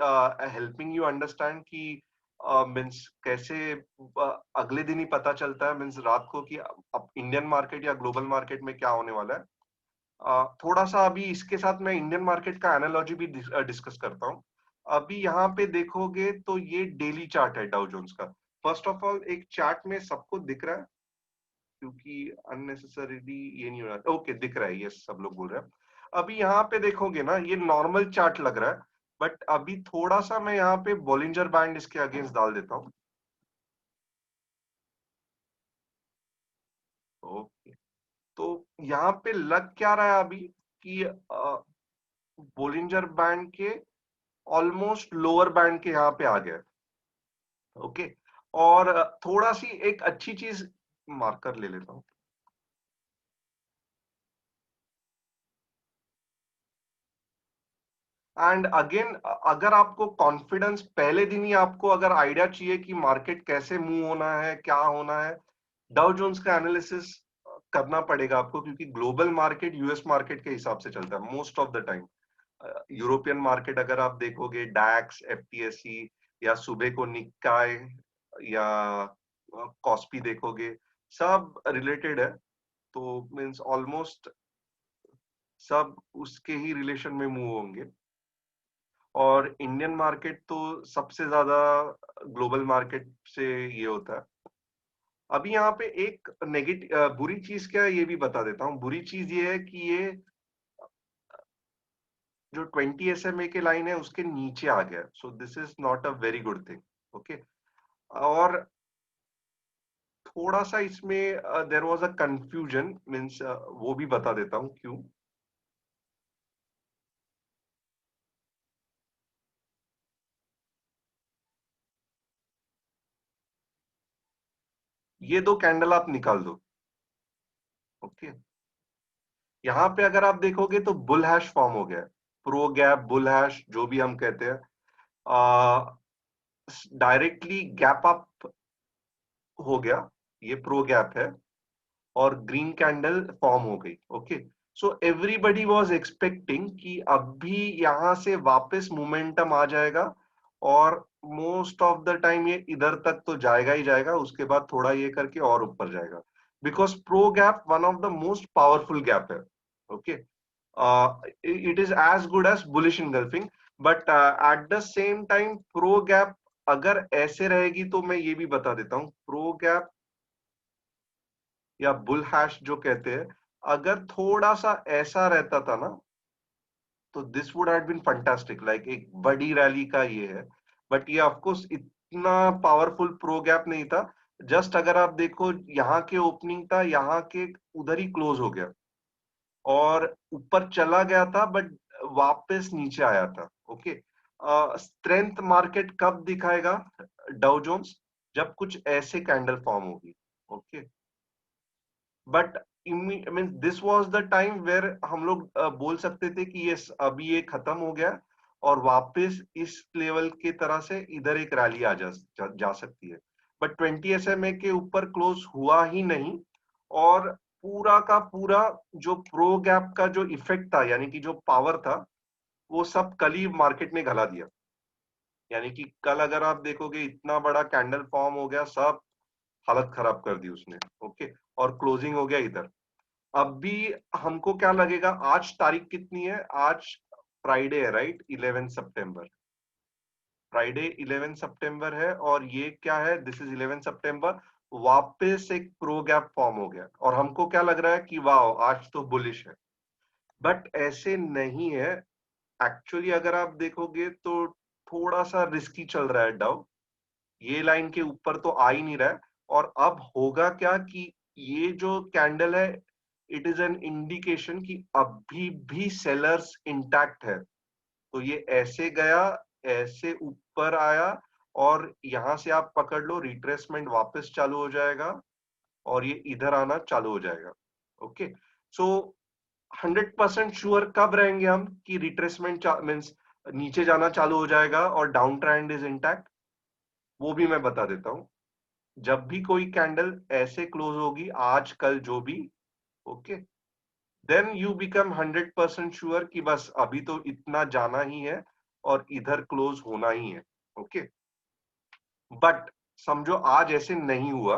helping you understand कि मीन्स कैसे अगले दिन ही पता चलता है, मीन्स रात को, कि अब इंडियन मार्केट या ग्लोबल मार्केट में क्या होने वाला है। थोड़ा सा अभी इसके साथ मैं इंडियन मार्केट का एनालॉजी भी डिस्कस करता हूँ। अभी यहाँ पे देखोगे तो ये डेली चार्ट है डाउ जोन्स का। फर्स्ट ऑफ ऑल, एक चार्ट में सबको दिख रहा है, क्योंकि अननेसेसरीली ये नहीं हो रहा। ओके, दिख रहा है, ये सब लोग बोल रहे हैं। अभी यहाँ पे देखोगे ना, ये नॉर्मल चार्ट लग रहा है, बट अभी थोड़ा सा मैं यहाँ पे बॉलिंजर बैंड इसके अगेंस्ट डाल देता हूँ। ओके, तो यहाँ पे लग क्या रहा है अभी कि बॉलिंजर बैंड के ऑलमोस्ट लोअर बैंड के यहाँ पे आ गया। ओके, और थोड़ा सी एक अच्छी चीज, मार्कर ले लेता हूं। एंड अगेन, अगर आपको कॉन्फिडेंस पहले दिन ही, आपको अगर आइडिया चाहिए कि मार्केट कैसे मूव होना है, क्या होना है, डाउ जोन्स का एनालिसिस करना पड़ेगा आपको, क्योंकि ग्लोबल मार्केट यूएस मार्केट के हिसाब से चलता है most of the time. European market अगर आप देखोगे, डैक्स, एफटीएसई, या सुबह को निक्काई या कॉस्पी देखोगे, सब रिलेटेड है। तो मीन्स ऑलमोस्ट सब उसके ही रिलेशन में मूव होंगे। और इंडियन मार्केट तो सबसे ज्यादा ग्लोबल मार्केट से ये होता है। अभी यहाँ पे एक नेगेटिव, बुरी चीज क्या है ये भी बता देता हूँ। बुरी चीज ये है कि ये जो 20 SMA के लाइन है उसके नीचे आ गया, so this is not a very good thing. Okay, और थोड़ा सा इसमें there was a confusion, means वो भी बता देता हूँ क्यों। ये दो कैंडल आप निकाल दो। ओके, यहाँ पे अगर आप देखोगे तो बुल हैश फॉर्म हो गया, प्रो गैप, बुल हैश, जो भी हम कहते हैं। डायरेक्टली गैप अप हो गया, ये प्रो गैप है, और ग्रीन कैंडल फॉर्म हो गई। Okay, so everybody was expecting कि अभी यहां से वापस मोमेंटम आ जाएगा, और मोस्ट ऑफ द टाइम ये इधर तक तो जाएगा ही जाएगा, उसके बाद थोड़ा ये करके और ऊपर जाएगा, because pro gap one of the most powerful gap है। Okay, it is as good as bullish engulfing, but at the same time pro gap अगर ऐसे रहेगी तो मैं ये भी बता देता हूँ, प्रो गैप या बुल हैश जो कहते हैं, अगर थोड़ा सा ऐसा रहता था ना, तो this would have been fantastic, like एक बड़ी रैली का ये है। बट ये ऑफ कोर्स इतना पावरफुल प्रो गैप नहीं था। जस्ट अगर आप देखो, यहाँ के ओपनिंग था, यहाँ के उधर ही क्लोज हो गया, और ऊपर चला गया था, बट वापस नीचे आया था। ओके, स्ट्रेंथ मार्केट कब दिखाएगा, डाउ जोन्स जब कुछ ऐसे कैंडल फॉर्म होगी, okay. But mean this was the time where हम लोग बोल सकते थे कि यस अभी ये खत्म हो गया और वापस इस लेवल के तरह से इधर एक रैली आ जा सकती है। बट 20 SMA के ऊपर क्लोज हुआ ही नहीं और पूरा का पूरा जो प्रो गैप का जो इफेक्ट था, यानी कि जो पावर था, वो सब कल ही मार्केट में गला दिया। यानी कि कल अगर आप देखोगे इतना बड़ा कैंडल फॉर्म हो गया, सब हालत खराब कर दी उसने, ओके। और क्लोजिंग हो गया इधर। अब भी हमको क्या लगेगा, आज तारीख कितनी है? आज फ्राइडे है, राइट? 11 सितंबर। फ्राइडे 11 सितंबर है और ये क्या है? दिस इज 11 सितंबर। वापस एक प्रो गैप फॉर्म हो गया और हमको क्या लग रहा है कि वाह आज तो बुलिश है। बट ऐसे नहीं है एक्चुअली। अगर आप देखोगे तो थोड़ा सा रिस्की चल रहा है डाउ। ये लाइन के ऊपर तो आ ही नहीं रहा है। और अब होगा क्या कि ये जो कैंडल है, इट इज एन इंडिकेशन कि अभी भी सेलर्स इंटैक्ट है। तो ये ऐसे गया, ऐसे ऊपर आया और यहां से आप पकड़ लो, रिट्रेसमेंट वापस चालू हो जाएगा और ये इधर आना चालू हो जाएगा, ओके। सो 100% श्योर कब रहेंगे हम कि रिट्रेसमेंट मीन्स नीचे जाना चालू हो जाएगा और डाउन ट्रेंड इज इंटैक्ट? वो भी मैं बता देता हूं। जब भी कोई कैंडल ऐसे क्लोज होगी, आज कल जो भी, okay, then you become 100% sure कि बस अभी तो इतना जाना ही है और इधर क्लोज होना ही है, ओके। बट समझो आज ऐसे नहीं हुआ।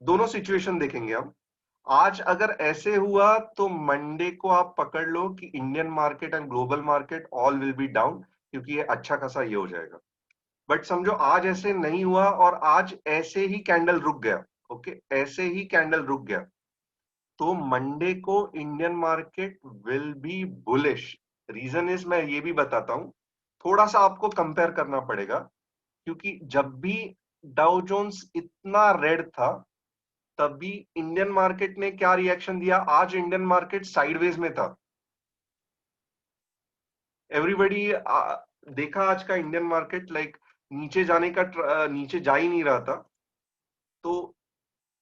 दोनों सिचुएशन देखेंगे हम। आज अगर ऐसे हुआ तो मंडे को आप पकड़ लो कि Indian market and global market all will be down, क्योंकि ये अच्छा खासा ये हो जाएगा। बट समझो आज ऐसे नहीं हुआ और आज ऐसे ही कैंडल रुक गया, ओके, ऐसे ही कैंडल रुक गया, तो मंडे को Indian market will be bullish. Reason is, मैं ये भी बताता हूं, थोड़ा सा आपको कंपेयर करना पड़ेगा, क्योंकि जब भी डाउ जोन्स इतना रेड था तभी इंडियन मार्केट ने क्या रिएक्शन दिया? आज इंडियन मार्केट साइडवेज में था। एवरीबॉडी देखा आज का इंडियन मार्केट लाइक नीचे जाने का नीचे जा ही नहीं रहा था। तो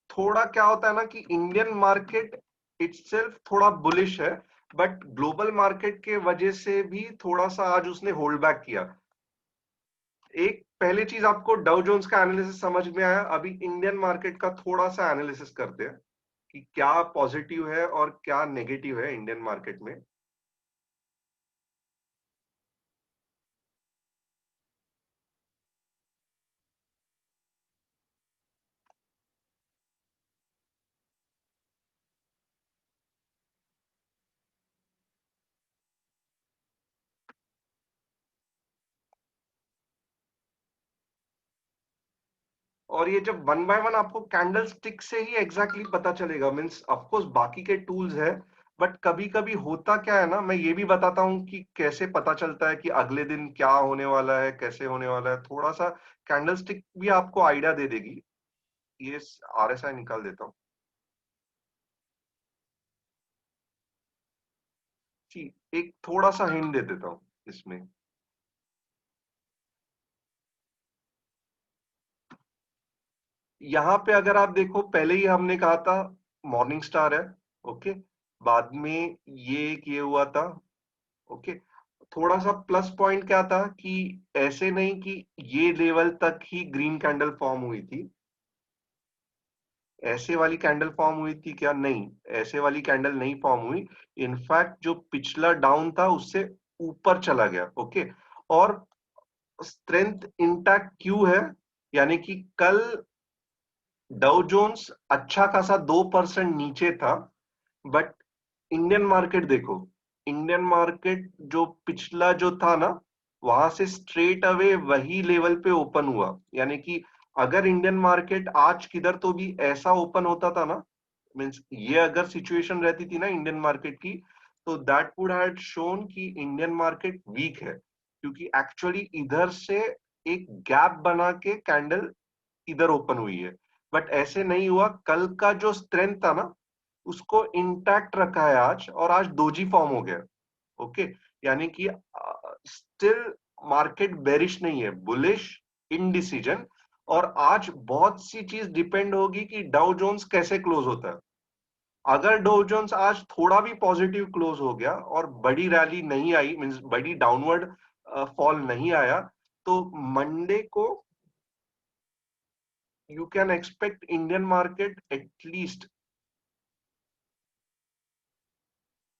थोड़ा क्या होता है ना कि इंडियन मार्केट इटसेल्फ थोड़ा बुलिश है, बट ग्लोबल मार्केट के वजह से भी थोड़ा सा आज उसने होल्ड बैक किया। एक पहले चीज आपको डाउ जोन्स का एनालिसिस समझ में आया, अभी इंडियन मार्केट का थोड़ा सा एनालिसिस करते हैं कि क्या पॉजिटिव है और क्या नेगेटिव है इंडियन मार्केट में। और ये जब वन बाय वन आपको कैंडल स्टिक से ही एग्जैक्टली पता चलेगा, मीन्स ऑफकोर्स बाकी के टूल्स है, बट कभी कभी होता क्या है ना, मैं ये भी बताता हूँ कि कैसे पता चलता है कि अगले दिन क्या होने वाला है, कैसे होने वाला है। थोड़ा सा कैंडल स्टिक भी आपको आइडिया दे देगी। ये RSI निकाल देता हूँ जी, एक थोड़ा सा हिंट दे देता हूँ इसमें। यहाँ पे अगर आप देखो, पहले ही हमने कहा था मॉर्निंग स्टार है, ओके, बाद में ये हुआ था, ओके। थोड़ा सा प्लस पॉइंट क्या था कि ऐसे नहीं कि ये लेवल तक ही ग्रीन कैंडल फॉर्म हुई थी, ऐसे वाली कैंडल फॉर्म हुई थी क्या? नहीं, ऐसे वाली कैंडल नहीं फॉर्म हुई। इनफैक्ट जो पिछला डाउन था उससे ऊपर चला गया, ओके। और स्ट्रेंथ इंटैक्ट क्यों है? यानी कि कल डाउ जोन्स अच्छा खासा 2% नीचे था, बट इंडियन मार्केट देखो, इंडियन मार्केट जो पिछला जो था ना, वहां से स्ट्रेट अवे वही लेवल पे ओपन हुआ। यानी कि अगर इंडियन मार्केट आज किधर तो भी ऐसा ओपन होता था ना, मीन्स ये अगर सिचुएशन रहती थी ना इंडियन मार्केट की, तो दैट वुड हैव शोन कि इंडियन मार्केट वीक है, क्योंकि एक्चुअली इधर से एक गैप बना के कैंडल इधर ओपन हुई है। बट ऐसे नहीं हुआ, कल का जो स्ट्रेंथ था ना उसको इंटैक्ट रखा है आज, और आज दोजी फॉर्म हो गया, ओके। यानी कि स्टिल मार्केट बेरिश नहीं है, बुलिश, इनडिसीजन। और आज बहुत सी चीज डिपेंड होगी कि डाउ जोन्स कैसे क्लोज होता है। अगर डाउ जोन्स आज थोड़ा भी पॉजिटिव क्लोज हो गया और बड़ी रैली नहीं आई, मींस बड़ी डाउनवर्ड फॉल नहीं आया, तो मंडे को you can expect Indian market at least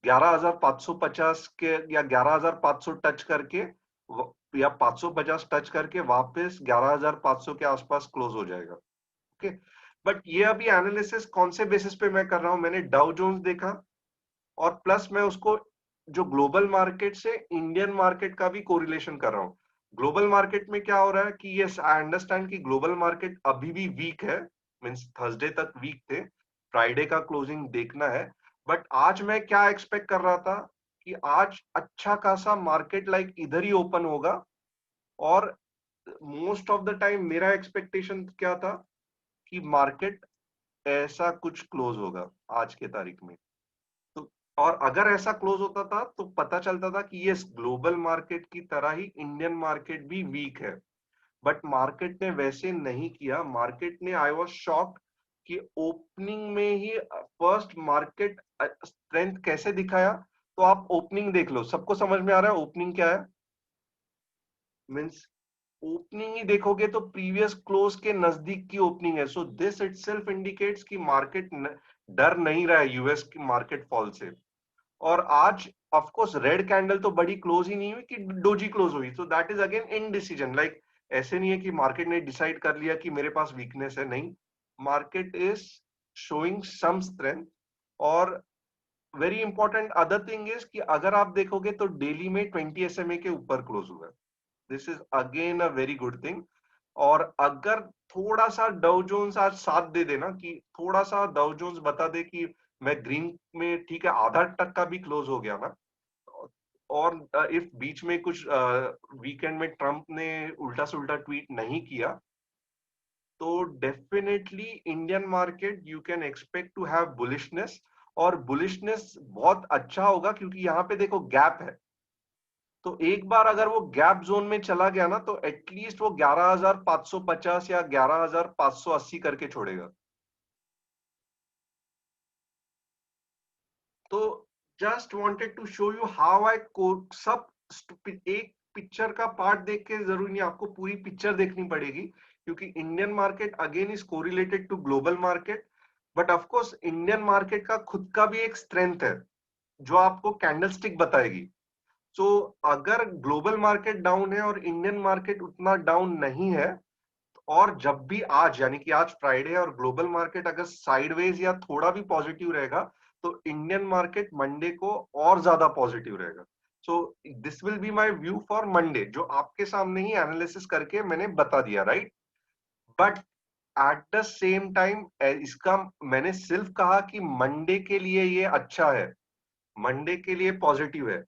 11,550 के या 11,500 टच करके या 550 टच करके वापस 11,500 के आसपास क्लोज हो जाएगा। ओके, बट ये अभी एनालिसिस कौन से बेसिस पे मैं कर रहा हूं, मैंने डाउ जोन्स देखा और प्लस मैं उसको जो ग्लोबल मार्केट से इंडियन मार्केट का भी कोरिलेशन कर रहा हूं। ग्लोबल मार्केट में क्या हो रहा है कि यस आई अंडरस्टैंड कि ग्लोबल मार्केट अभी भी वीक है, मींस थर्सडे तक वीक थे, फ्राइडे का क्लोजिंग देखना है। बट आज मैं क्या एक्सपेक्ट कर रहा था कि आज अच्छा खासा मार्केट लाइक इधर ही ओपन होगा, और मोस्ट ऑफ द टाइम मेरा एक्सपेक्टेशन क्या था कि मार्केट ऐसा कुछ क्लोज होगा आज के तारीख में। तो और अगर ऐसा क्लोज होता था तो पता चलता था कि यस ग्लोबल मार्केट की तरह ही इंडियन मार्केट भी वीक है। बट मार्केट ने वैसे नहीं किया। मार्केट ने, आई वाज शॉक्ड कि ओपनिंग में ही फर्स्ट मार्केट स्ट्रेंथ कैसे दिखाया। तो आप ओपनिंग देख लो, सबको समझ में आ रहा है ओपनिंग क्या है। मींस ओपनिंग ही देखोगे तो प्रीवियस क्लोज के नजदीक की ओपनिंग है। सो दिस इटसेल्फ इंडिकेट्स कि मार्केट डर नहीं रहा है यूएस की मार्केट फॉल से। और आज ऑफ कोर्स रेड कैंडल तो बड़ी क्लोज ही नहीं हुई कि डोजी क्लोज हुई, सो that is again indecision. Like ऐसे नहीं है कि मार्केट ने डिसाइड कर लिया कि मेरे पास वीकनेस है, नहीं, market is showing some strength. और very important other thing is कि अगर आप देखोगे तो डेली में 20 SMA के ऊपर क्लोज हुआ है। This is again a very good thing. और अगर थोड़ा सा डाउ जोन्स आज साथ दे देना, कि थोड़ा सा डाउ जोन्स बता दे कि मैं ग्रीन में ठीक है, आधा टक्का भी क्लोज हो गया ना, और इफ बीच में कुछ वीकेंड में ट्रंप ने उल्टा से उल्टा ट्वीट नहीं किया, तो definitely Indian market you can expect to have bullishness. और बुलिशनेस बहुत अच्छा होगा क्योंकि यहाँ पे देखो गैप है। तो एक बार अगर वो गैप जोन में चला गया ना, तो एटलीस्ट वो 11,550 या 11,580 करके छोड़ेगा। तो just wanted to show you how I सब एक पिक्चर का पार्ट देख के जरूरी नहीं, आपको पूरी पिक्चर देखनी पड़ेगी, क्योंकि Indian market again is correlated to global market. But of course Indian market का खुद का भी एक स्ट्रेंथ है जो आपको कैंडलस्टिक बताएगी। सो अगर ग्लोबल मार्केट डाउन है और इंडियन मार्केट उतना डाउन नहीं है, और जब भी आज यानी कि आज फ्राइडे है और ग्लोबल मार्केट अगर साइडवेज या थोड़ा भी पॉजिटिव रहेगा, तो इंडियन मार्केट मंडे को और ज्यादा पॉजिटिव रहेगा। So this will be my view for Monday, जो आपके सामने ही एनालिसिस करके मैंने बता दिया, right. But at the same time इसका मैंने सिर्फ कहा कि मंडे के लिए ये अच्छा है, मंडे के लिए पॉजिटिव है।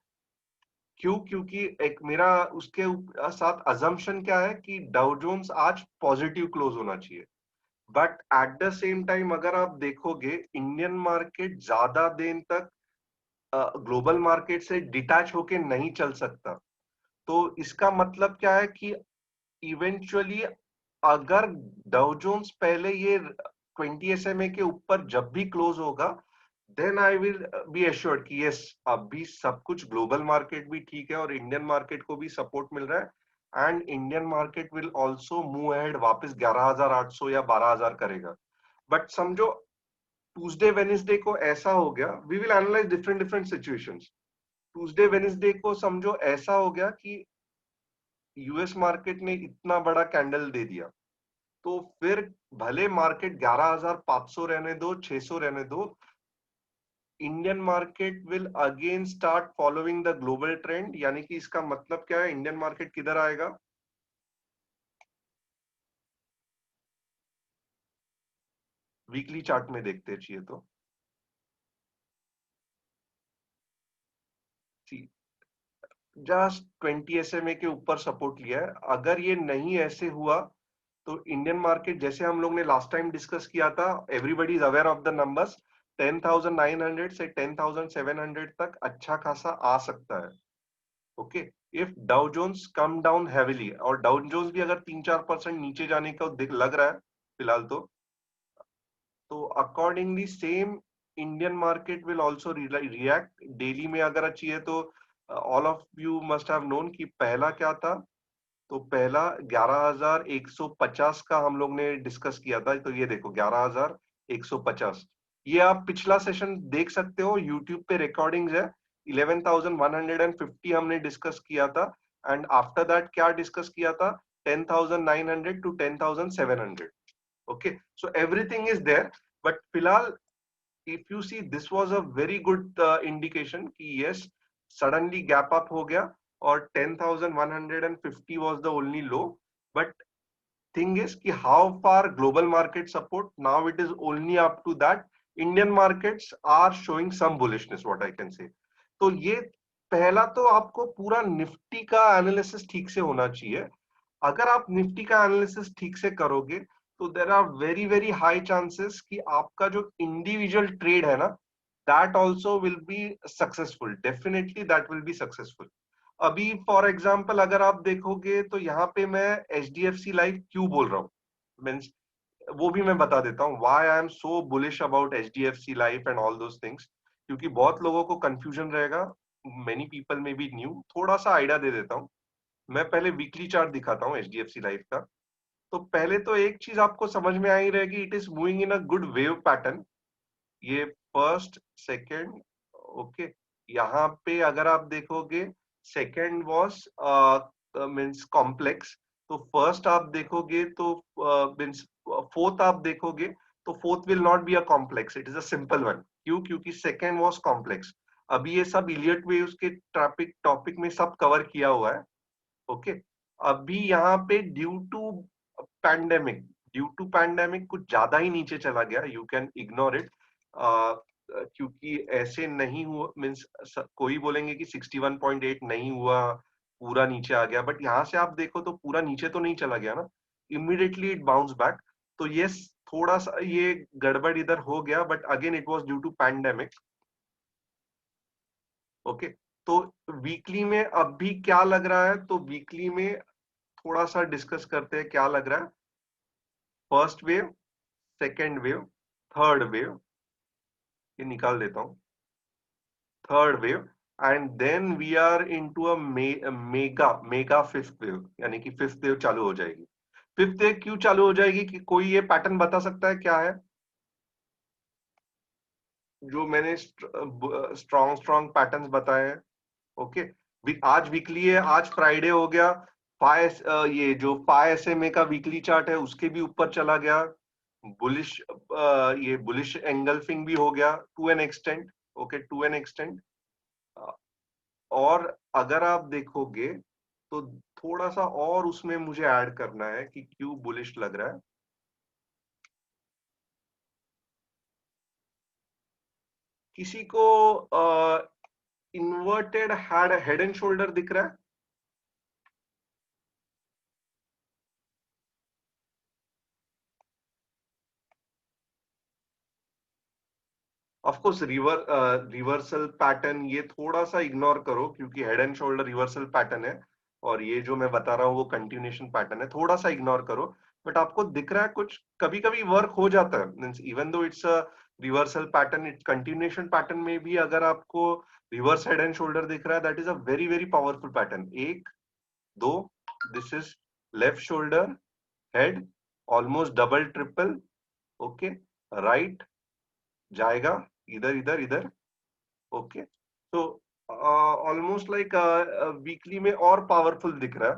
क्यों? क्योंकि एक मेरा उसके साथ अजम्पशन क्या है कि डाउ जोन्स आज पॉजिटिव क्लोज होना चाहिए। But at the same time अगर आप देखोगे इंडियन मार्केट ज्यादा दिन तक ग्लोबल मार्केट से डिटैच होके नहीं चल सकता। तो इसका मतलब क्या है कि इवेंचुअली अगर डाउ जोन्स पहले ये 20 SMA के ऊपर जब भी क्लोज होगा, then I will be assured कि यस अभी सब कुछ ग्लोबल मार्केट भी ठीक है और इंडियन मार्केट को भी सपोर्ट मिल रहा है, and Indian market will also move ahead, वापस 11,800 या 12,000 करेगा। बट समझो ट्यूसडे वेडनेसडे को ऐसा हो गया, we will analyze different different situations. Tuesday Wednesday को समझो ऐसा हो गया कि यूएस मार्केट ने इतना बड़ा कैंडल दे दिया, तो फिर भले मार्केट 11,500 रहने दो, 600 रहने दो, Indian market will again start following the global trend. यानी कि इसका मतलब क्या है, इंडियन मार्केट किधर आएगा, वीकली चार्ट में देखते चाहिए तो जस्ट 20 SMA के ऊपर सपोर्ट लिया है। अगर ये नहीं ऐसे हुआ तो इंडियन मार्केट, जैसे हम लोग ने लास्ट टाइम डिस्कस किया था, everybody is aware of the numbers, 10,900 से 10,700 तक अच्छा खासा आ सकता है। Okay, if Dow Jones come down heavily, और डाउ जोन्स भी अगर 3-4% नीचे जाने का लग रहा है फिलहाल, तो accordingly same Indian market will also react. Daily में अगर अच्छी है तो all of you must have known कि पहला क्या था, तो पहला 11,150 का हम लोग ने डिस्कस किया था। तो ये देखो 11,150, ये आप पिछला सेशन देख सकते हो, यूट्यूब पे रिकॉर्डिंग्स है। 11,150 हमने डिस्कस किया था, एंड आफ्टर दैट क्या डिस्कस किया था, 10,900 to 10,700। Okay, so everything is there, but फिलहाल if you see this was a very good indication कि yes suddenly gap up हो गया, और 10,150 was the only low, but thing is कि how far global market support, now it is only up to that Indian markets are showing some bullishness, what I can say। तो ये पहला तो आपको पूरा निफ्टी का एनालिसिस ठीक से होना चाहिए। अगर आप निफ्टी का एनालिसिस ठीक से करोगे तो there are very very high chances कि आपका जो इंडिविजुअल ट्रेड है ना, that also will be successful, definitely that will be successful. अभी फॉर एग्जाम्पल अगर आप देखोगे तो यहाँ पे मैं HDFC लाइफ क्यों बोल रहा हूँ, मीन्स वो भी मैं बता देता हूँ why I am so bullish about HDFC life and all those things, क्योंकि बहुत लोगों को कंफ्यूजन रहेगा, मेनी पीपल में बी न्यू। थोड़ा सा आइडिया दे देता हूँ, मैं पहले वीकली चार्ट दिखाता हूँ HDFC लाइफ का। तो पहले तो एक चीज आपको समझ में आई रहेगी, it is moving in a good wave pattern. ये फर्स्ट सेकंड, ओके, यहाँ पे अगर आप देखोगे सेकंड वॉज मीन्स कॉम्प्लेक्स, तो फर्स्ट आप देखोगे तो मीन्स फोर्थ आप देखोगे तो fourth will not be a complex, it is a simple one. क्यों? क्योंकि सेकंड वॉज कॉम्प्लेक्स। अभी ये सब इलियट वेव्स के टॉपिक में सब कवर किया हुआ है। ओके, अभी यहाँ पे ड्यू टू पैंडेमिक कुछ ज्यादा ही नीचे चला गया, यू कैन इग्नोर इट, क्योंकि ऐसे नहीं हुआ, मीन्स कोई बोलेंगे कि 61.8 नहीं हुआ, पूरा नीचे आ गया, बट यहाँ से आप देखो तो पूरा नीचे तो नहीं चला गया ना, इमीडिएटली इट बाउंस बैक। तो ये थोड़ा सा ये गड़बड़ इधर हो गया, but again it was due to pandemic. Okay, तो वीकली में अब भी क्या लग रहा है, तो वीकली में थोड़ा सा डिस्कस करते हैं क्या लग रहा है। First wave, second wave, third wave, ये निकाल देता हूं, third wave, and then we are into a mega fifth wave, यानी कि फिफ्थ वेव चालू हो जाएगी। फिफ्थ वेव क्यों चालू हो जाएगी, कि कोई ये पैटर्न बता सकता है क्या है? जो मैंने स्ट्रॉन्ग पैटर्न्स बताए हैं। ओके, आज वीकली है, आज फ्राइडे हो गया, ये जो 5 SMA का वीकली चार्ट है उसके भी ऊपर चला गया, बुलिश, ये बुलिश एंगल्फिंग भी हो गया to an extent. Okay, to an extent. और अगर आप देखोगे तो थोड़ा सा और उसमें मुझे ऐड करना है कि क्यों बुलिश लग रहा है। किसी को इन्वर्टेड हेड एंड शोल्डर दिख रहा है? ऑफ कोर्स रिवर्सल पैटर्न ये थोड़ा सा इग्नोर करो, क्योंकि head and shoulder reversal pattern है, और ये जो मैं बता रहा हूँ वो कंटिन्यूएशन पैटर्न है, थोड़ा सा इग्नोर करो। बट आपको दिख रहा है कुछ, कभी कभी वर्क हो जाता है, means even though it's a reversal pattern, it continuation pattern में भी अगर आपको रिवर्स हेड एंड शोल्डर दिख रहा है, that is a very very powerful pattern. एक, दो, this is left shoulder, head, almost double triple, okay, right जाएगा इधर इधर इधर। ओके, तो ऑलमोस्ट लाइक वीकली में और पावरफुल दिख रहा है।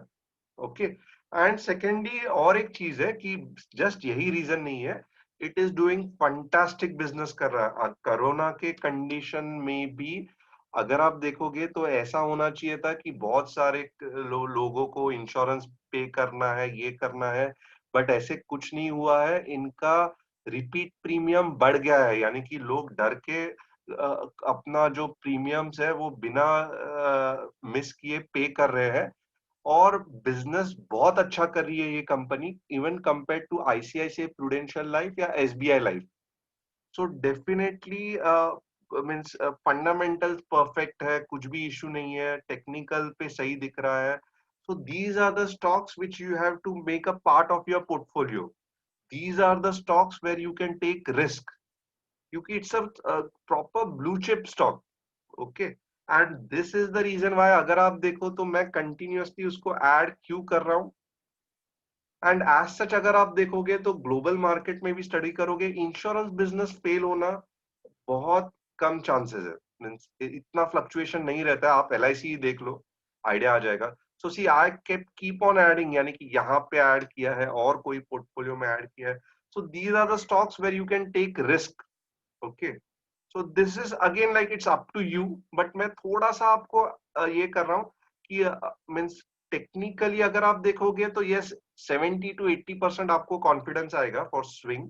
ओके, एंड सेकेंडली और एक चीज है कि जस्ट यही रीजन नहीं है, it is doing fantastic business कर रहा है कोरोना के कंडीशन में भी। अगर आप देखोगे तो ऐसा होना चाहिए था कि बहुत सारे लोगों को इंश्योरेंस पे करना है, ये करना है, बट ऐसे कुछ नहीं हुआ है। इनका रिपीट प्रीमियम बढ़ गया है, यानी कि लोग डर के अपना जो प्रीमियम्स है वो बिना मिस किए पे कर रहे हैं, और बिजनेस बहुत अच्छा कर रही है ये company, even compare to ICICI prudential life या SBI life. So definitely means fundamentals perfect है, कुछ भी इशू नहीं है, टेक्निकल पे सही दिख रहा है, so these are the stocks which you have to make a part of your portfolio. These are the stocks where you can take risk, क्योंकि it's a proper blue chip stock. Okay, and this is the reason why अगर आप देखो तो मैं continuously उसको add क्यों कर रहा हूँ, एंड एज सच अगर आप देखोगे तो ग्लोबल मार्केट में भी स्टडी करोगे, इंश्योरेंस बिजनेस फेल होना बहुत कम चांसेस है, मींस इतना फ्लक्चुएशन नहीं रहता है, आप LIC देख लो, आइडिया आ जाएगा. सो सी आई कीप ऑन एडिंग, यानी कि यहाँ पे ऐड किया है और कोई पोर्टफोलियो में ऐड किया है. So these are the stocks where you can take risk. Okay, so this is again like it's up to you, but मैं थोड़ा सा आपको ये कर रहा हूँ कि मीन्स टेक्निकली अगर आप देखोगे तो यस 70 to 80% आपको कॉन्फिडेंस आएगा for swing,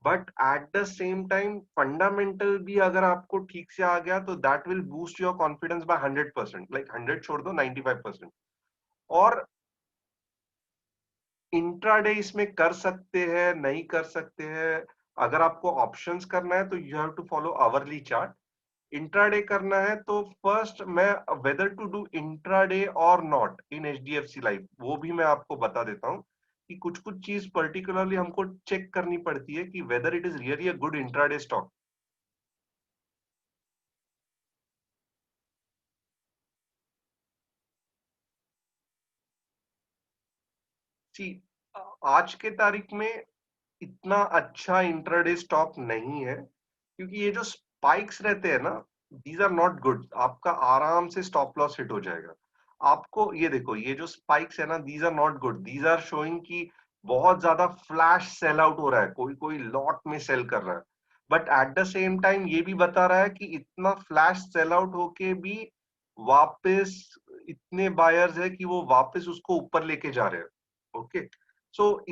but at the same time fundamental भी अगर आपको ठीक से आ गया तो that will boost your confidence by 100%, like 100 छोड़ दो 95%. और इंट्राडे इसमें कर सकते हैं, नहीं कर सकते हैं, अगर आपको ऑप्शंस करना है तो you have to follow hourly chart. Intraday करना है तो फर्स्ट मैं वेदर टू डू इंट्राडे और नॉट इन HDFC लाइफ वो भी मैं आपको बता देता हूँ कि कुछ कुछ चीज पर्टिकुलरली हमको चेक करनी पड़ती है कि whether it is really a good intraday stock. आज के तारीख में इतना अच्छा इंट्राडे स्टॉक नहीं है, क्योंकि ये जो स्पाइक्स रहते हैं ना, दीज आर नॉट गुड. आपका आराम से स्टॉप लॉस हिट हो जाएगा. आपको ये देखो, ये जो स्पाइक्स है ना, these are not good. These are showing कि बहुत ज्यादा फ्लैश सेल आउट हो रहा है, कोई कोई लॉट में सेल कर रहा है, but at the same time ये भी बता रहा है कि इतना फ्लैश सेल आउट होके भी वापस इतने बायर्स है कि वो वापस उसको ऊपर लेके जा रहे हैं. ओके, सो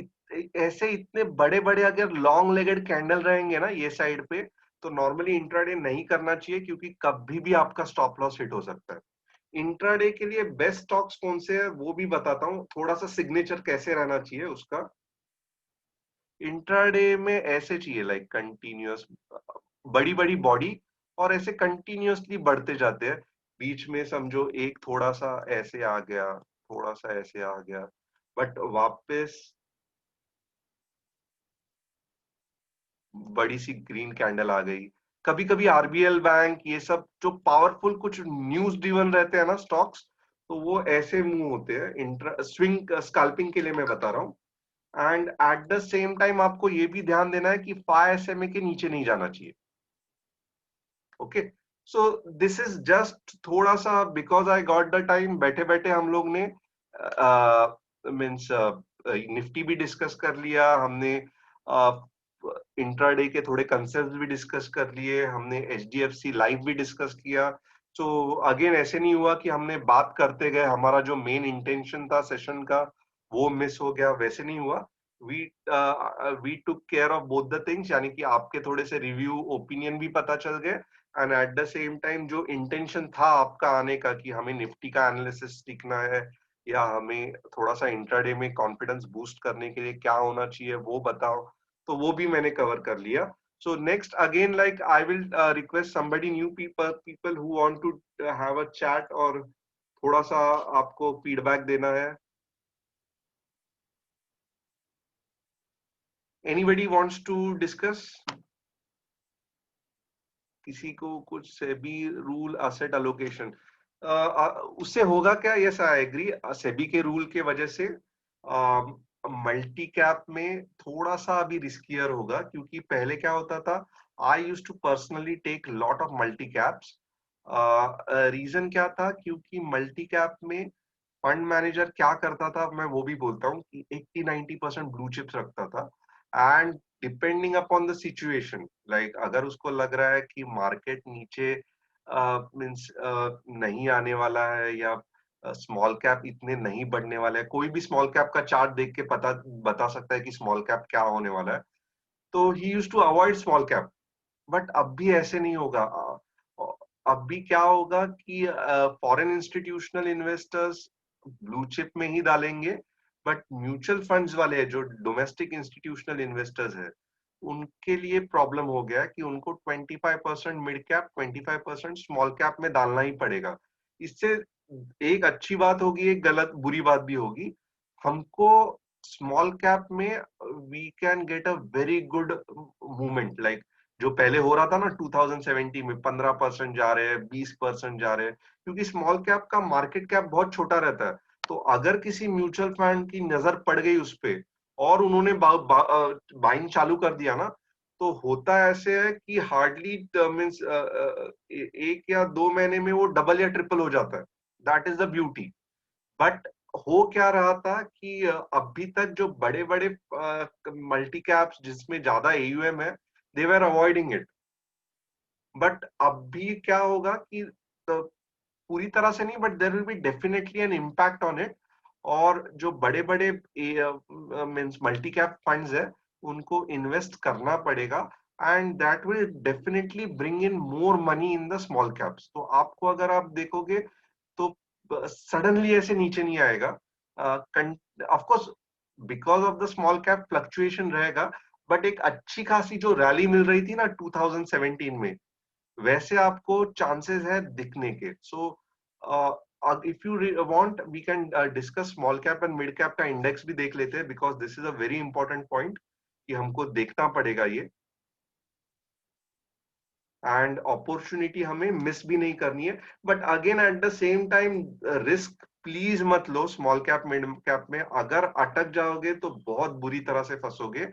ऐसे इतने बड़े बड़े अगर लॉन्ग लेगेड कैंडल रहेंगे ना ये साइड पे, तो नॉर्मली इंट्राडे नहीं करना चाहिए, क्योंकि कभी भी आपका स्टॉप लॉस हिट हो सकता है. इंट्राडे के लिए बेस्ट स्टॉक्स कौन से हैं वो भी बताता हूँ, थोड़ा सा सिग्नेचर कैसे रहना चाहिए उसका. इंट्राडे में ऐसे चाहिए लाइक कंटिन्यूअस बड़ी बड़ी बॉडी, और ऐसे कंटिन्यूअसली बढ़ते जाते हैं. बीच में समझो एक थोड़ा सा ऐसे आ गया, थोड़ा सा ऐसे आ गया, बट वापस बड़ी सी ग्रीन कैंडल आ गई. कभी कभी RBL बैंक, ये सब जो पावरफुल कुछ न्यूज ड्रिवन रहते हैं ना स्टॉक्स, तो वो ऐसे मूव होते हैं. इंट्रा स्विंग स्कैल्पिंग के लिए मैं बता रहा हूँ. And eight the same time आपको ये भी ध्यान देना है कि 5 SMA के नीचे नहीं जाना चाहिए. Okay, so this is just थोड़ा सा because I got the time. बैठे बैठे हम लोग ने मीन्स निफ्टी भी डिस्कस कर लिया हमने, इंट्राडे के थोड़े कंसेप्ट भी डिस्कस कर लिए हमने, HDFC लाइव भी डिस्कस किया. सो अगेन ऐसे नहीं हुआ कि हमने बात करते गए, हमारा जो मेन इंटेंशन था सेशन का वो मिस हो गया, वैसे नहीं हुआ. We took care of both the things, यानी कि आपके थोड़े से रिव्यू ओपिनियन भी पता चल गए, and eight the same time जो इंटेंशन था आपका आने का कि हमें निफ्टी का एनालिसिस सीखना है या हमें थोड़ा सा इंट्राडे में कॉन्फिडेंस बूस्ट करने के लिए क्या होना चाहिए वो बताओ, तो वो भी मैंने कवर कर लिया. So next again like I will request somebody new people who want to have a chat और थोड़ा सा आपको फीडबैक देना है. Anybody wants to discuss? किसी को कुछ सेबी रूल एसेट अलोकेशन उससे होगा क्या? यस आई एग्री, सेबी के रूल के वजह से मल्टी कैप में थोड़ा सा अभी रिस्कियर होगा, क्योंकि पहले क्या होता था, I used to personally take lot of multi caps. Reason क्या था? क्योंकि मल्टी कैप में फंड मैनेजर क्या करता था, मैं वो भी बोलता हूँ कि 80-90% ब्लू चिप्स रखता था, and depending upon the situation, like अगर उसको लग रहा है कि मार्केट नीचे मीन्स नहीं आने वाला है या स्मॉल कैप इतने नहीं बढ़ने वाले हैं, कोई भी स्मॉल कैप का चार्ट देख के बता सकता है कि स्मॉल कैप क्या होने वाला है, तो ही used to avoid small cap. But अब भी ऐसे नहीं होगा. अब भी क्या होगा कि foreign institutional investors blue chip में ही डालेंगे, बट म्यूचुअल फंड्स वाले जो डोमेस्टिक इंस्टीट्यूशनल इन्वेस्टर्स है उनके लिए प्रॉब्लम हो गया कि उनको 25% मिड कैप 25% स्मॉल कैप में डालना ही पड़ेगा। इससे एक अच्छी बात होगी, एक गलत बुरी बात भी होगी। हमको स्मॉल कैप में we can get a very good movement, like जो पहले हो रहा था ना 2070 में 15% जा रहे हैं, 20% जा रहे हैं, क्योंकि स्मॉल कैप का मार्केट कैप बहुत छोटा रहता है। तो अगर किसी म्यूचुअल फंड की नजर पड़ गई उस पे और उन्होंने बाइंग चालू कर दिया ना, तो होता ऐसे है कि हार्डली मीन्स 1 या 2 महीने में वो डबल या ट्रिपल हो जाता है। That is the beauty. But हो क्या रहा था कि अभी तक जो बड़े बड़े मल्टी कैप्स जिसमें ज्यादा AUM है, they were avoiding it. But अभी क्या होगा कि पूरी तरह से नहीं, but there will be definitely an impact on it. और जो बड़े बड़े मीन्स मल्टी कैप फंड्स है, उनको इन्वेस्ट करना पड़ेगा, and that will definitely bring in more money in the small caps. तो आपको अगर आप देखोगे तो सडनली ऐसे नीचे नहीं आएगा। Of course because of the small cap fluctuation रहेगा, बट एक अच्छी खासी जो रैली मिल रही थी ना 2017 में, वैसे आपको चांसेस है दिखने के। So if you want we can discuss small cap and mid cap का इंडेक्स भी देख लेते हैं, because this is a very important point कि हमको देखना पड़ेगा ये, एंड अपॉर्चुनिटी हमें मिस भी नहीं करनी है। But again at the same time risk please मत लो स्मॉल कैप मिड कैप में। अगर अटक जाओगे तो बहुत बुरी तरह से फंसोगे।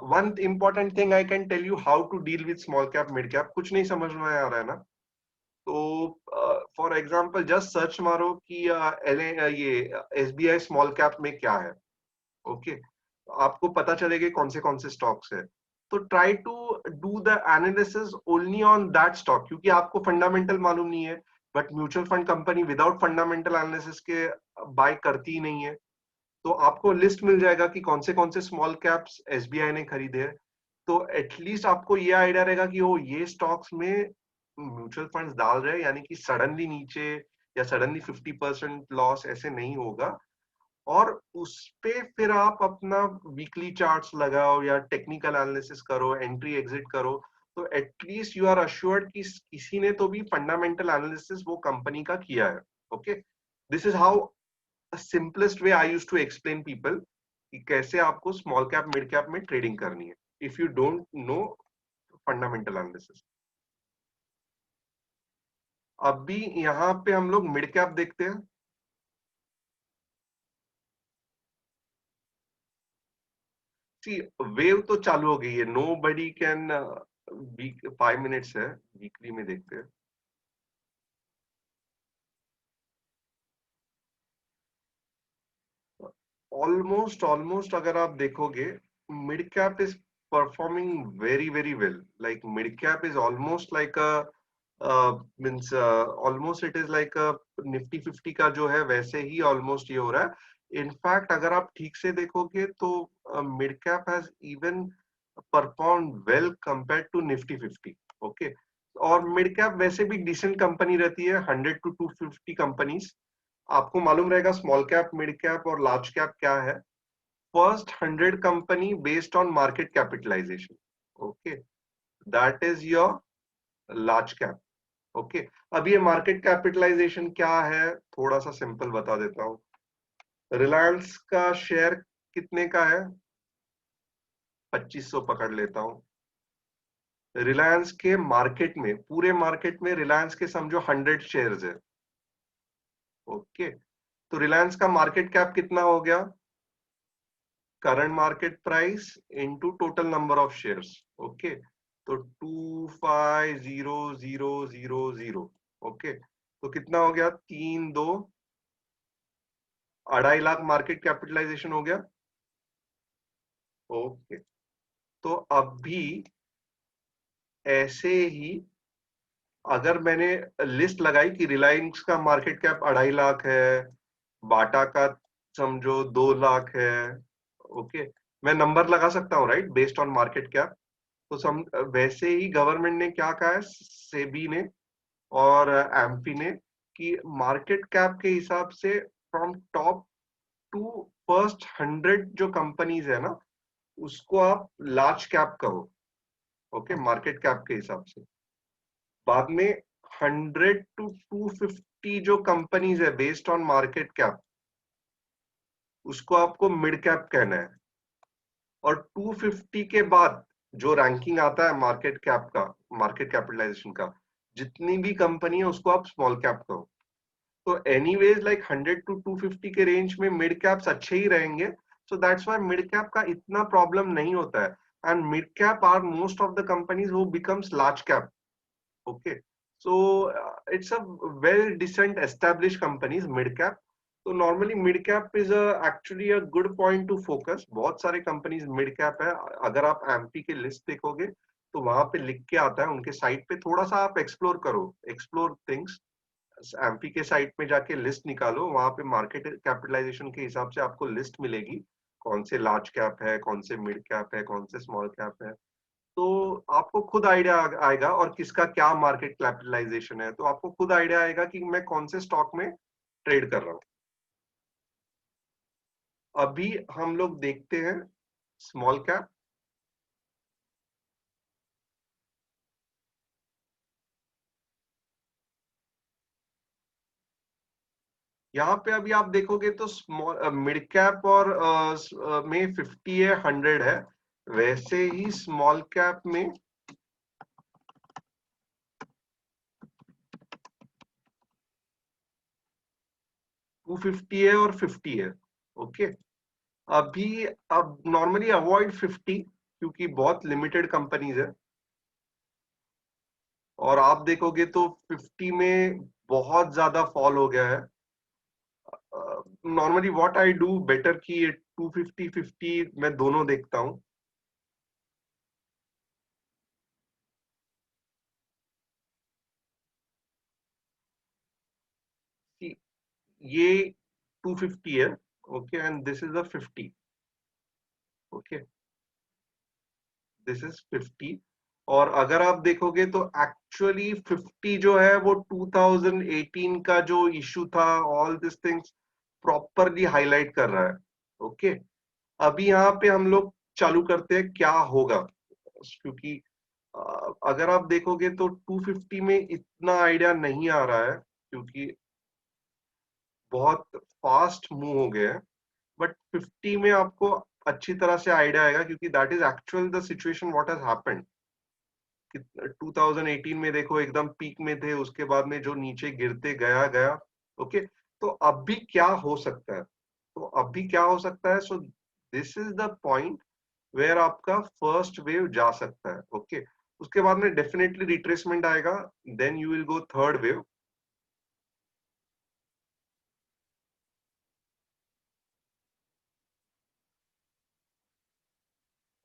One important thing I can tell you how to deal with small cap mid cap. कुछ नहीं समझ में आ रहा है ना, तो फॉर एग्जांपल जस्ट सर्च मारो कि ये SBI स्मॉल कैप में क्या है। ओके, आपको पता चलेगा कौन से स्टॉक्स है। तो try to do the analysis only on that stock, क्योंकि आपको फंडामेंटल मालूम नहीं है। But mutual fund company without fundamental analysis के बाय करती ही नहीं है। तो आपको लिस्ट मिल जाएगा कि कौन से स्मॉल कैप्स SBI ने खरीदे हैं। तो एटलीस्ट आपको ये आइडिया रहेगा कि वो ये स्टॉक्स में म्यूचुअल फंड्स डाल रहे हैं, यानी कि सडनली नीचे या सडनली 50% लॉस ऐसे नहीं होगा। और उस पे फिर आप अपना वीकली चार्ट्स लगाओ या टेक्निकल एनालिसिस करो, एंट्री एग्जिट करो। तो एटलीस्ट यू आर अश्योर्ड कि किसी ने तो भी फंडामेंटल एनालिसिस वो कंपनी का किया है। Okay, this is how simplest way I used to explain people कि कैसे आपको स्मॉल कैप मिड कैप में ट्रेडिंग करनी है if you don't know fundamental analysis. अभी यहाँ पे हम लोग मिड कैप देखते हैं। सी वेव तो चालू हो गई है, नो बडी कैन 5 मिनट्स है, वीकली में देखते हैं। ऑलमोस्ट अगर आप देखोगे mid cap is performing very very well. Like mid cap is almost like means almost it is like Nifty 50 का जो है वैसे ही ऑलमोस्ट ये हो रहा है। इनफैक्ट अगर आप ठीक से देखोगे तो mid cap has even perform well compare to Nifty 50। Okay, और मिड कैप वैसे भी डिसेंट कंपनी रहती है, 100 to 250 कंपनीज। आपको मालूम रहेगा स्मॉल कैप मिड कैप और लार्ज कैप क्या है। First 100 company based on market capitalization, okay, that is your large cap. Okay, अब ये मार्केट कैपिटलाइजेशन क्या है थोड़ा सा सिंपल बता देता हूँ। रिलायंस का शेयर कितने का है, 2500 पकड़ लेता हूँ। रिलायंस के मार्केट में, पूरे मार्केट में रिलायंस के समझो 100 शेयर्स है। ओके, तो रिलायंस का मार्केट कैप कितना हो गया, current market price into total number of shares. Okay, तो 250000। ओके, तो कितना हो गया, 2.5 लाख मार्केट कैपिटलाइजेशन हो गया। ओके, तो अभी ऐसे ही अगर मैंने लिस्ट लगाई कि रिलायंस का मार्केट कैप 2.5 लाख है, बाटा का समझो 2 लाख है। ओके, मैं नंबर लगा सकता हूँ right, based on market cap. तो वैसे ही गवर्नमेंट ने क्या कहा है, सेबी ने और एम्फी ने, कि मार्केट कैप के हिसाब से फ्रॉम टॉप टू फर्स्ट 100 जो कंपनीज है ना, उसको आप लार्ज कैप कहो, ओके, मार्केट कैप के हिसाब से। बाद में 100 to 250 जो कंपनीज है बेस्ड ऑन मार्केट कैप, उसको आपको मिड कैप कहना है। और 250 के बाद जो रैंकिंग आता है मार्केट कैप का, मार्केट कैपिटलाइजेशन का, जितनी भी कंपनी है उसको आप स्मॉल कैप कहो। तो एनीवेज लाइक 100 to 250 के रेंज में मिड कैप्स अच्छे ही रहेंगे, so that's why mid cap का इतना प्रॉब्लम नहीं होता है। And mid cap are most of the companies वो becomes large cap, okay. So it's a well decent establish companies mid cap. तो normally mid cap is actually a good point to focus. बहुत सारे companies mid cap है। अगर आप MP के list देखोगे तो वहां पे लिख के आता है उनके साइट पे, थोड़ा सा आप एक्सप्लोर करो, एक्सप्लोर थिंग्स। एमपी के साइट में जाके लिस्ट निकालो, वहां पे मार्केट कैपिटलाइजेशन के हिसाब से आपको लिस्ट मिलेगी, कौन से लार्ज कैप है, कौन से मिड कैप है, कौन से स्मॉल कैप है। तो आपको खुद आइडिया आएगा और किसका क्या मार्केट कैपिटलाइजेशन है, तो आपको खुद आइडिया आएगा कि मैं कौन से स्टॉक में ट्रेड कर रहा हूं। अभी हम लोग देखते हैं स्मॉल कैप। यहाँ पे अभी आप देखोगे तो स्मॉल मिड कैप और में 50 है, 100 है। वैसे ही स्मॉल कैप में 250 है और 50 है, ओके। अभी अब नॉर्मली अवॉइड 50 क्योंकि बहुत लिमिटेड कंपनीज है। और आप देखोगे तो 50 में बहुत ज्यादा फॉल हो गया है। Normally what I do better कि 250 50 मैं दोनों देखता हूं। ये 250 है, okay, and this is a 50, okay, this is 50। और अगर आप देखोगे तो एक्चुअली 50 जो है वो 2018 का जो इशू था, all this things properly highlight कर रहा है, ओके। अभी यहाँ पे हम लोग चालू करते हैं क्या होगा, क्योंकि अगर आप देखोगे तो 250 में इतना आइडिया नहीं आ रहा है क्योंकि बहुत फास्ट मूव हो गया है। बट 50 में आपको अच्छी तरह से आइडिया आएगा क्योंकि that is actual the situation what has happened. 2018 में देखो एकदम पीक में थे, उसके बाद में जो नीचे गिरते गया गया, ओके। तो अब भी क्या हो सकता है, तो अब भी क्या हो सकता है, so this is the point where आपका फर्स्ट वेव जा सकता है, ओके। उसके बाद में डेफिनेटली रिट्रेसमेंट आएगा, then you will go third wave.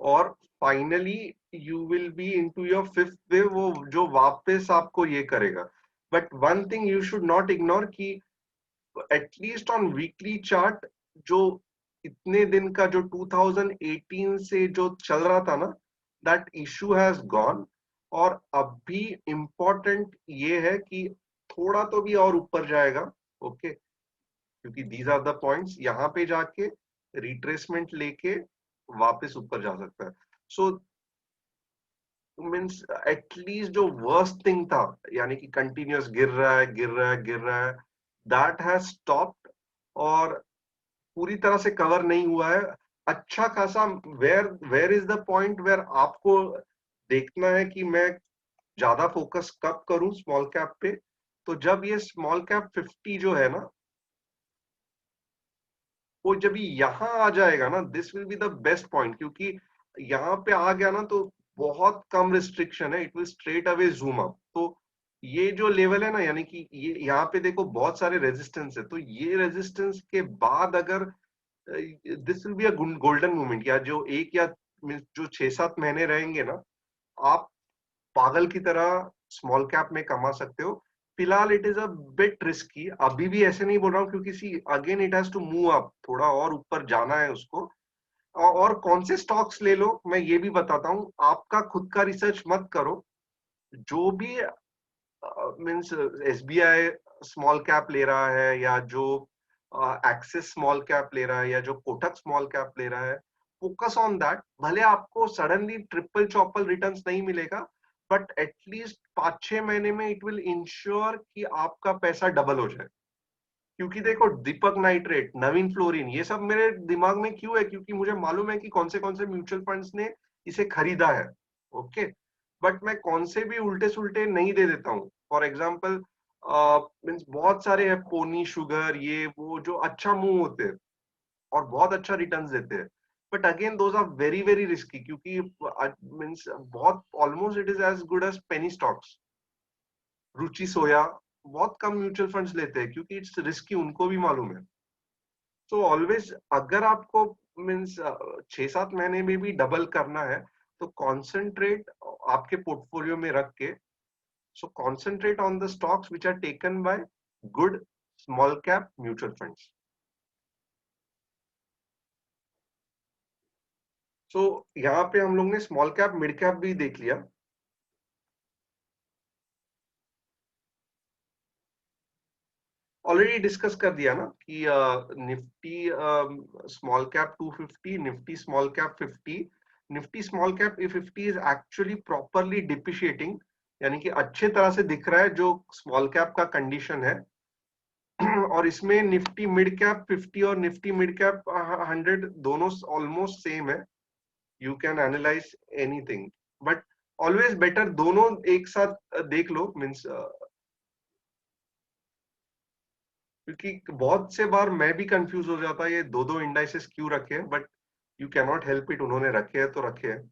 और finally you will be into your fifth wave, वो जो वापस आपको ये करेगा। But one thing you should not ignore कि एटलीस्ट ऑन वीकली चार्ट जो इतने दिन का जो 2018 से जो चल रहा था ना, दैट इशू हैज गॉन। और अब भी इंपॉर्टेंट ये है कि थोड़ा तो भी और ऊपर जाएगा, ओके, क्योंकि दीज आर द पॉइंट्स, यहाँ पे जाके रिट्रेसमेंट लेके वापस ऊपर जा सकता है। सो मीन्स एटलीस्ट जो वर्स्ट थिंग था, यानी कि कंटिन्यूअस गिर रहा है, गिर रहा है, गिर रहा है, दैट हैज स्टॉप्ड और पूरी तरह से कवर नहीं हुआ है। अच्छा खासा where where is the point where आपको देखना है कि मैं ज्यादा फोकस कब करूं स्मॉल कैप पे, तो जब ये स्मॉल कैप 50 जो है ना, वो जब यहाँ आ जाएगा ना, this will be the best point, क्योंकि यहाँ पे आ गया ना तो बहुत कम रिस्ट्रिक्शन है, it will straight away zoom up. तो ये जो लेवल है ना, यानी कि ये यहाँ पे देखो बहुत सारे रेजिस्टेंस है, तो ये रेजिस्टेंस के बाद अगर this will be a golden moment, या जो एक या जो 6-7 महीने रहेंगे ना, आप पागल की तरह स्मॉल कैप में कमा सकते हो। फिलहाल it is a bit risky, अभी भी ऐसे नहीं बोल रहा हूँ क्योंकि see again it has to move up, थोड़ा और ऊपर जाना है उसको। और कौन से स्टॉक्स ले लो मैं ये भी बताता हूँ, आपका खुद का रिसर्च मत करो। जो भी मीन्स एसबीआई स्मॉल कैप ले रहा है, या जो एक्सिस स्मॉल कैप ले रहा है, या जो कोटक स्मॉल कैप ले रहा है, फोकस ऑन दैट। भले आपको सडनली ट्रिपल चौपल रिटर्न्स नहीं मिलेगा, बट एटलीस्ट 5-6 महीने में इट विल इंश्योर कि आपका पैसा डबल हो जाए। क्योंकि देखो दीपक नाइट्रेट, नवीन फ्लोरिन, ये सब मेरे दिमाग में क्यों है, क्योंकि मुझे मालूम है कि कौन से म्यूचुअल फंड्स ने इसे खरीदा है। ओके, बट मैं कौन से भी उल्टे सुल्टे नहीं दे देता हूँ। फॉर एग्जाम्पल मीन्स बहुत सारे हैं, पोनी शुगर, ये वो जो अच्छा मूव होते हैं और बहुत अच्छा रिटर्न्स देते हैं, but again those are very very risky, क्योंकि मीन्स बहुत almost it is as good as penny stocks. Ruchi Soya बहुत कम म्यूचुअल फंड्स लेते हैं क्योंकि इट्स रिस्की, उनको भी मालूम है। तो ऑलवेज अगर आपको मीन्स 6-7 महीने में भी डबल करना है तो कॉन्सेंट्रेट आपके पोर्टफोलियो में रख के, so concentrate on the stocks which are taken by good small cap mutual funds. So यहाँ पे हम लोग ने स्मॉल कैप मिड कैप भी देख लिया। ऑलरेडी डिस्कस कर दिया ना कि Nifty small cap 250, Nifty small cap 50, Nifty small cap 50 is actually properly depreciating, यानी कि अच्छे तरह से दिख रहा है जो स्मॉल कैप का कंडीशन है। और इसमें निफ्टी मिड कैप 50 और निफ्टी मिड कैप 100 दोनों ऑलमोस्ट सेम है। You can analyse anything, but always better दोनों एक साथ देख लो। मीन्स क्योंकि बहुत से बार मैं भी कंफ्यूज हो जाता है ये दो दो इंडाइसेस क्यों रखे हैं, but you can not help it, उन्होंने रखे हैं तो रखे हैं।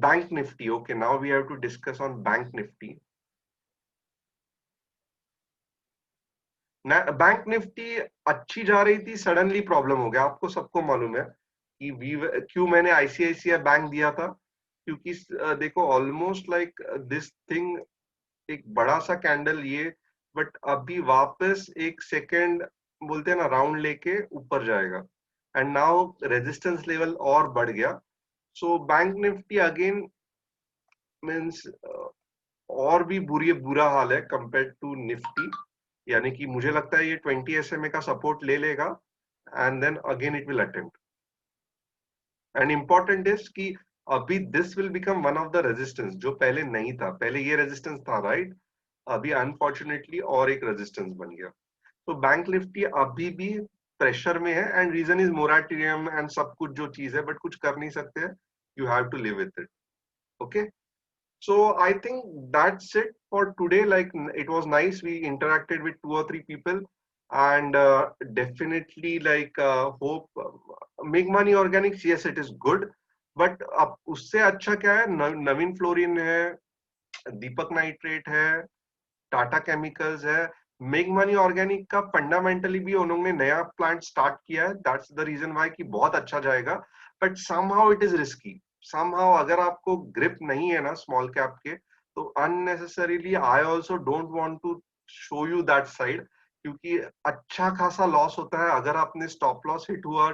Bank Nifty, okay, now we have to discuss on bank Nifty. Bank Nifty अच्छी जा रही थी, सडनली प्रॉब्लम हो गया, आपको सबको मालूम है कि क्यों मैंने आईसीआईसीआई बैंक दिया था। क्योंकि देखो ऑलमोस्ट लाइक दिस थिंग, एक बड़ा सा कैंडल ये, बट अभी वापस एक सेकेंड बोलते हैं ना राउंड लेके ऊपर जाएगा, एंड नाउ रेजिस्टेंस लेवल और बढ़ गया। So bank Nifty again means और भी बुरा हाल है कंपेयर टू निफ्टी, यानी कि मुझे लगता है ये 20 SMA का सपोर्ट ले लेगा and then again it will attempt. And important is कि अभी this will become one of the resistance, जो पहले नहीं था। पहले ये रेजिस्टेंस था, राइट? अभी अनफॉर्चुनेटली और एक रेजिस्टेंस बन गया। तो बैंक निफ्टी अभी भी प्रेशर में है, and reason is moratorium and सब कुछ जो चीज है, बट कुछ कर नहीं सकते हैं, you have to live with it. Okay, so I think that's it for today. Like it was nice, we interacted with 2 or 3 people, and definitely like hope make money organics, yes it is good, but अब उससे अच्छा क्या है, नवीन Fluorine है, Deepak Nitrite है, Tata chemicals है। Make money organic का fundamentally भी उन्होंने नया प्लांट स्टार्ट किया है, दैट्स द रीजन वाई कि बहुत अच्छा जाएगा, but somehow it is risky. Somehow अगर आपको ग्रिप नहीं है ना स्मॉल कैप के, तो unnecessarily I also don't want to show you that side, क्योंकि अच्छा खासा लॉस होता है अगर आपने स्टॉप लॉस हिट हुआ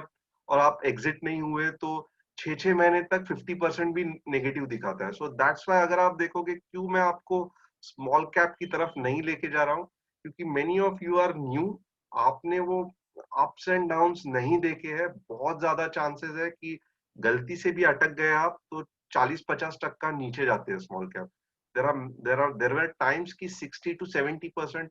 और आप एग्जिट नहीं हुए तो 6-6 महीने तक 50% भी नेगेटिव दिखाता है। सो दैट्स वाई अगर आप देखोगे क्यों मैं आपको स्मॉल कैप की तरफ नहीं लेके जा रहा हूँ, क्योंकि many of you are new, आपने वो अप्स एंड डाउन्स नहीं देखे हैं। बहुत ज्यादा चांसेस है कि गलती से भी अटक गए आप तो 40-50% नीचे जाते हैं small cap. There were times की 60-70%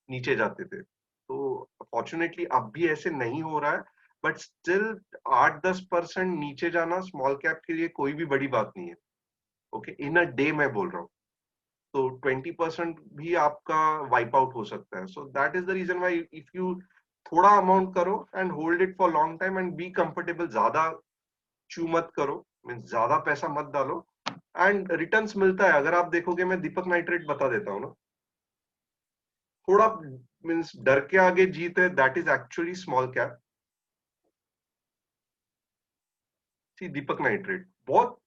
नीचे जाते थे। तो फॉर्चुनेटली अब भी ऐसे नहीं हो रहा है, बट स्टिल 8-10% नीचे जाना स्मॉल कैप के लिए कोई भी बड़ी बात नहीं है। ओके, इन अ डे मैं बोल रहा हूँ, तो 20% भी आपका वाइप आउट हो सकता है। So that is the reason why if you थोड़ा अमाउंट करो and hold it for long time and be comfortable, ज्यादा चू मत करो, मीन्स ज्यादा पैसा मत डालो, एंड रिटर्न्स मिलता है। अगर आप देखोगे, मैं दीपक नाइट्रेट बता देता हूँ ना, थोड़ा मीन्स डर के आगे जीत है, that is actually small cap. See Deepak Nitrite बहुत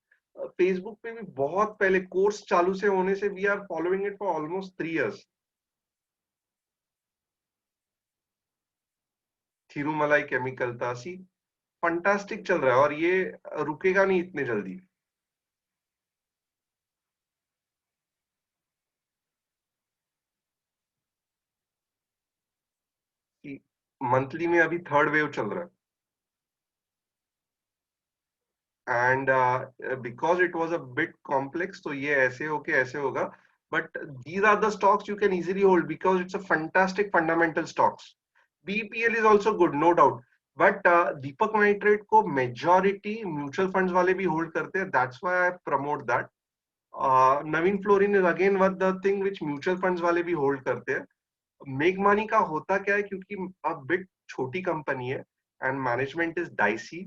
फेसबुक पे भी बहुत पहले कोर्स चालू से होने से we are following it for almost 3 years। Thirumalai chemical था, सी फंटास्टिक चल रहा है और ये रुकेगा नहीं इतने जल्दी। मंथली में अभी 3rd वेव चल रहा है। and because it was a bit complex, so ये ऐसे होके ऐसे होगा, but these are the stocks you can easily hold because it's a fantastic fundamental stocks. BPL is also good, no doubt, but Deepak Nitrite को majority mutual funds वाले भी hold करते हैं, that's why I promote that. Navin Fluorine is again one the thing which mutual funds वाले भी hold करते हैं. मेघमानी का होता क्या है, क्योंकि अब बिट छोटी कंपनी है एंड मैनेजमेंट इज डाइसी,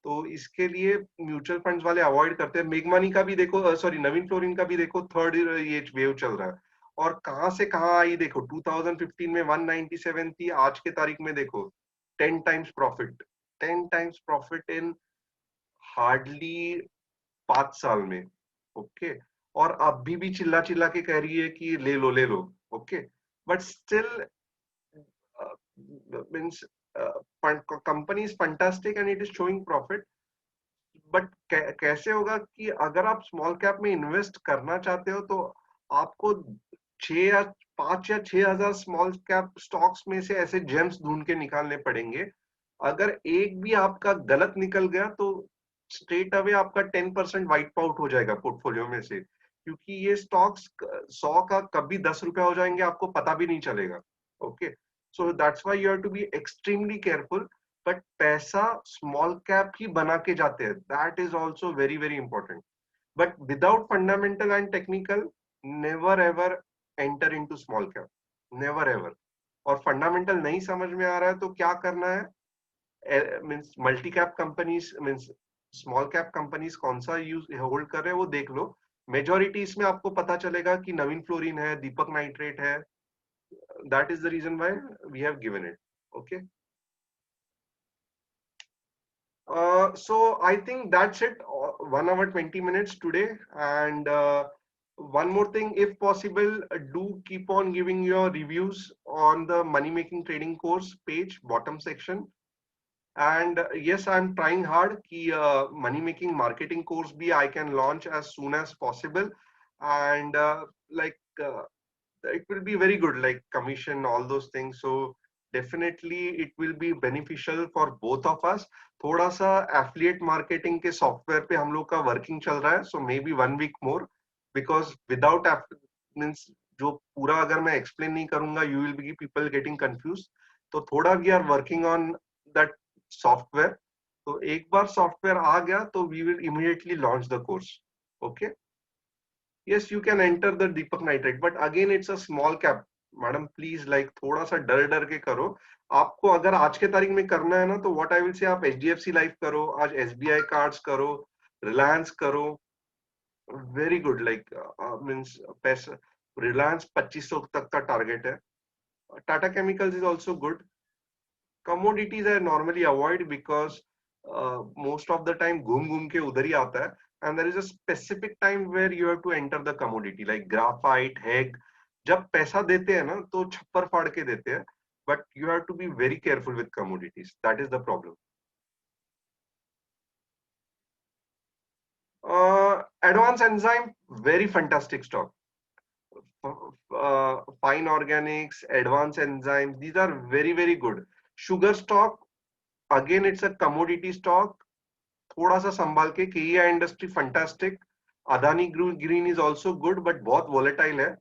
तो इसके लिए म्यूचुअल फंड्स वाले अवॉइड करते हैं. मेघमानी का भी देखो, सॉरी नवीन फ्लोरिन का भी देखो, थर्ड ये वेव चल रहा है और कहां से कहां आई देखो. 2015 में 197 थी, आज के तारीख में देखो 10 times profit, 10 times profit in hardly 5 साल में. ओके, और अभी भी चिल्ला चिल्ला के कह रही है कि ले लो ले लो. Okay, but still means company is fantastic and it is showing profit, but कैसे होगा कि अगर आप स्मॉल कैप में इन्वेस्ट करना चाहते हो तो आपको 5 या 6,000 स्मॉल कैप स्टॉक्स में से ऐसे जेम्स ढूंढ के निकालने पड़ेंगे. अगर एक भी आपका गलत निकल गया तो स्ट्रेट अवे आपका 10% वाइट आउट हो जाएगा पोर्टफोलियो में से, क्योंकि ये स्टॉक्स 100 का कभी 10 रुपया हो जाएंगे, आपको पता भी नहीं चलेगा. Okay, so that's why you have to be extremely careful. But पैसा स्मॉल कैप ही बना के जाते हैं, that is also very very important. But without fundamental and technical never ever enter into small cap, never ever. और fundamental नहीं समझ में आ रहा है तो क्या करना है, means multi cap companies means small cap companies कौन सा यूज होल्ड कर रहे हैं वो देख लो. मेजॉरिटी इसमें आपको पता चलेगा कि नवीन फ्लोरिन है, दीपक नाइट्रेट है. That is the reason why we have given it. Okay, so I think that's it. 1 hour 20 minutes today, and one more thing, if possible, do keep on giving your reviews on the money making trading course page, bottom section. And yes, I'm trying hard ki money making marketing course bhi I can launch as soon as possible, and it will be very good, like commission, all those things. So definitely it will be beneficial for both of us. थोड़ा सा affiliate marketing के software पे हम लोग का working चल रहा है, so maybe 1 week more, because without means जो पूरा अगर मैं explain नहीं करूंगा you will be people getting confused. तो थोड़ा we are working on that software. तो एक बार software आ गया तो we will immediately launch the course. Okay, yes, you can enter the Deepak Nitrite, but again it's a small cap. Madam please like थोड़ा सा डर डर के करो. आपको अगर आज के तारीख में करना है ना तो व्हाट आई विल से, आप HDFC लाइफ करो, आज SBI कार्ड्स करो, रिलायंस करो, वेरी गुड. लाइक मीन्स पैसा रिलायंस 2500 तक का टारगेट है. Tata chemicals is also good. Commodities I normally avoid because most of the time घूम घूम के उधर ही आता है, and there is a specific time where you have to enter the commodity like graphite, HEG. जब पैसा देते हैं ना तो छप्पर फाड़ के देते हैं, but you have to be very careful with commodities, that is the problem. Advanced Enzyme, very fantastic stock. Fine Organics, Advanced Enzymes, these are very very good. Sugar stock, again it's a commodity stock, थोड़ा सा संभाल के. KEI Industry fantastic. Adani Green is also good, but बहुत volatile है.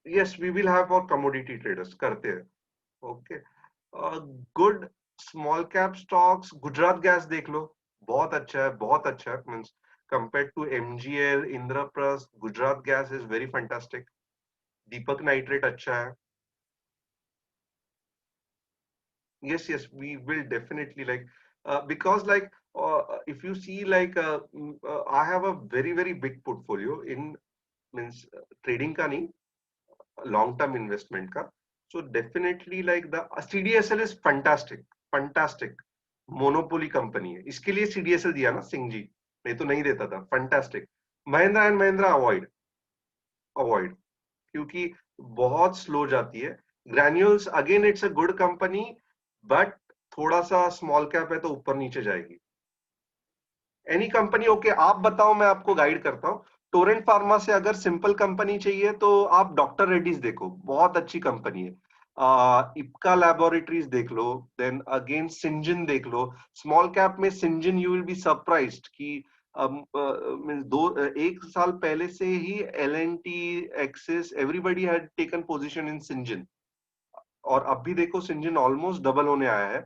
Yes, we will have for commodity traders करते हैं. Okay, good small cap stocks. Gujarat gas देख लो, बहुत अच्छा है, बहुत अच्छा है. Means compared to MGL, Indraprasth, Gujarat Gas is very fantastic. Deepak Nitrite अच्छा है. Yes, yes, we will definitely like because like if you see like I have a very very big portfolio in means trading का नहीं, long term investment का. So definitely like the CDSL is fantastic, fantastic. Monopoly company है, इसके लिए CDSL दिया ना सिंह जी, नहीं तो नहीं देता था. Fantastic. Mahindra and Mahindra avoid, avoid, क्योंकि बहुत स्लो जाती है. Granules again it's a good company, but थोड़ा सा स्मॉल कैप है तो ऊपर नीचे जाएगी. एनी कंपनी ओके, आप बताओ, मैं आपको गाइड करता हूँ. टोरेंट फार्मा से अगर सिंपल कंपनी चाहिए तो आप डॉक्टर रेड्डीज देखो, बहुत अच्छी कंपनी है. इप्का लैबोरेटरीज देख लो, देन अगेन सिंजन देख लो। स्मॉल कैप में Syngene you will be surprised कि एक साल पहले से ही L&T, Axis, everybody had taken position in Syngene, और अब भी देखो सिंजन ऑलमोस्ट डबल होने आया है।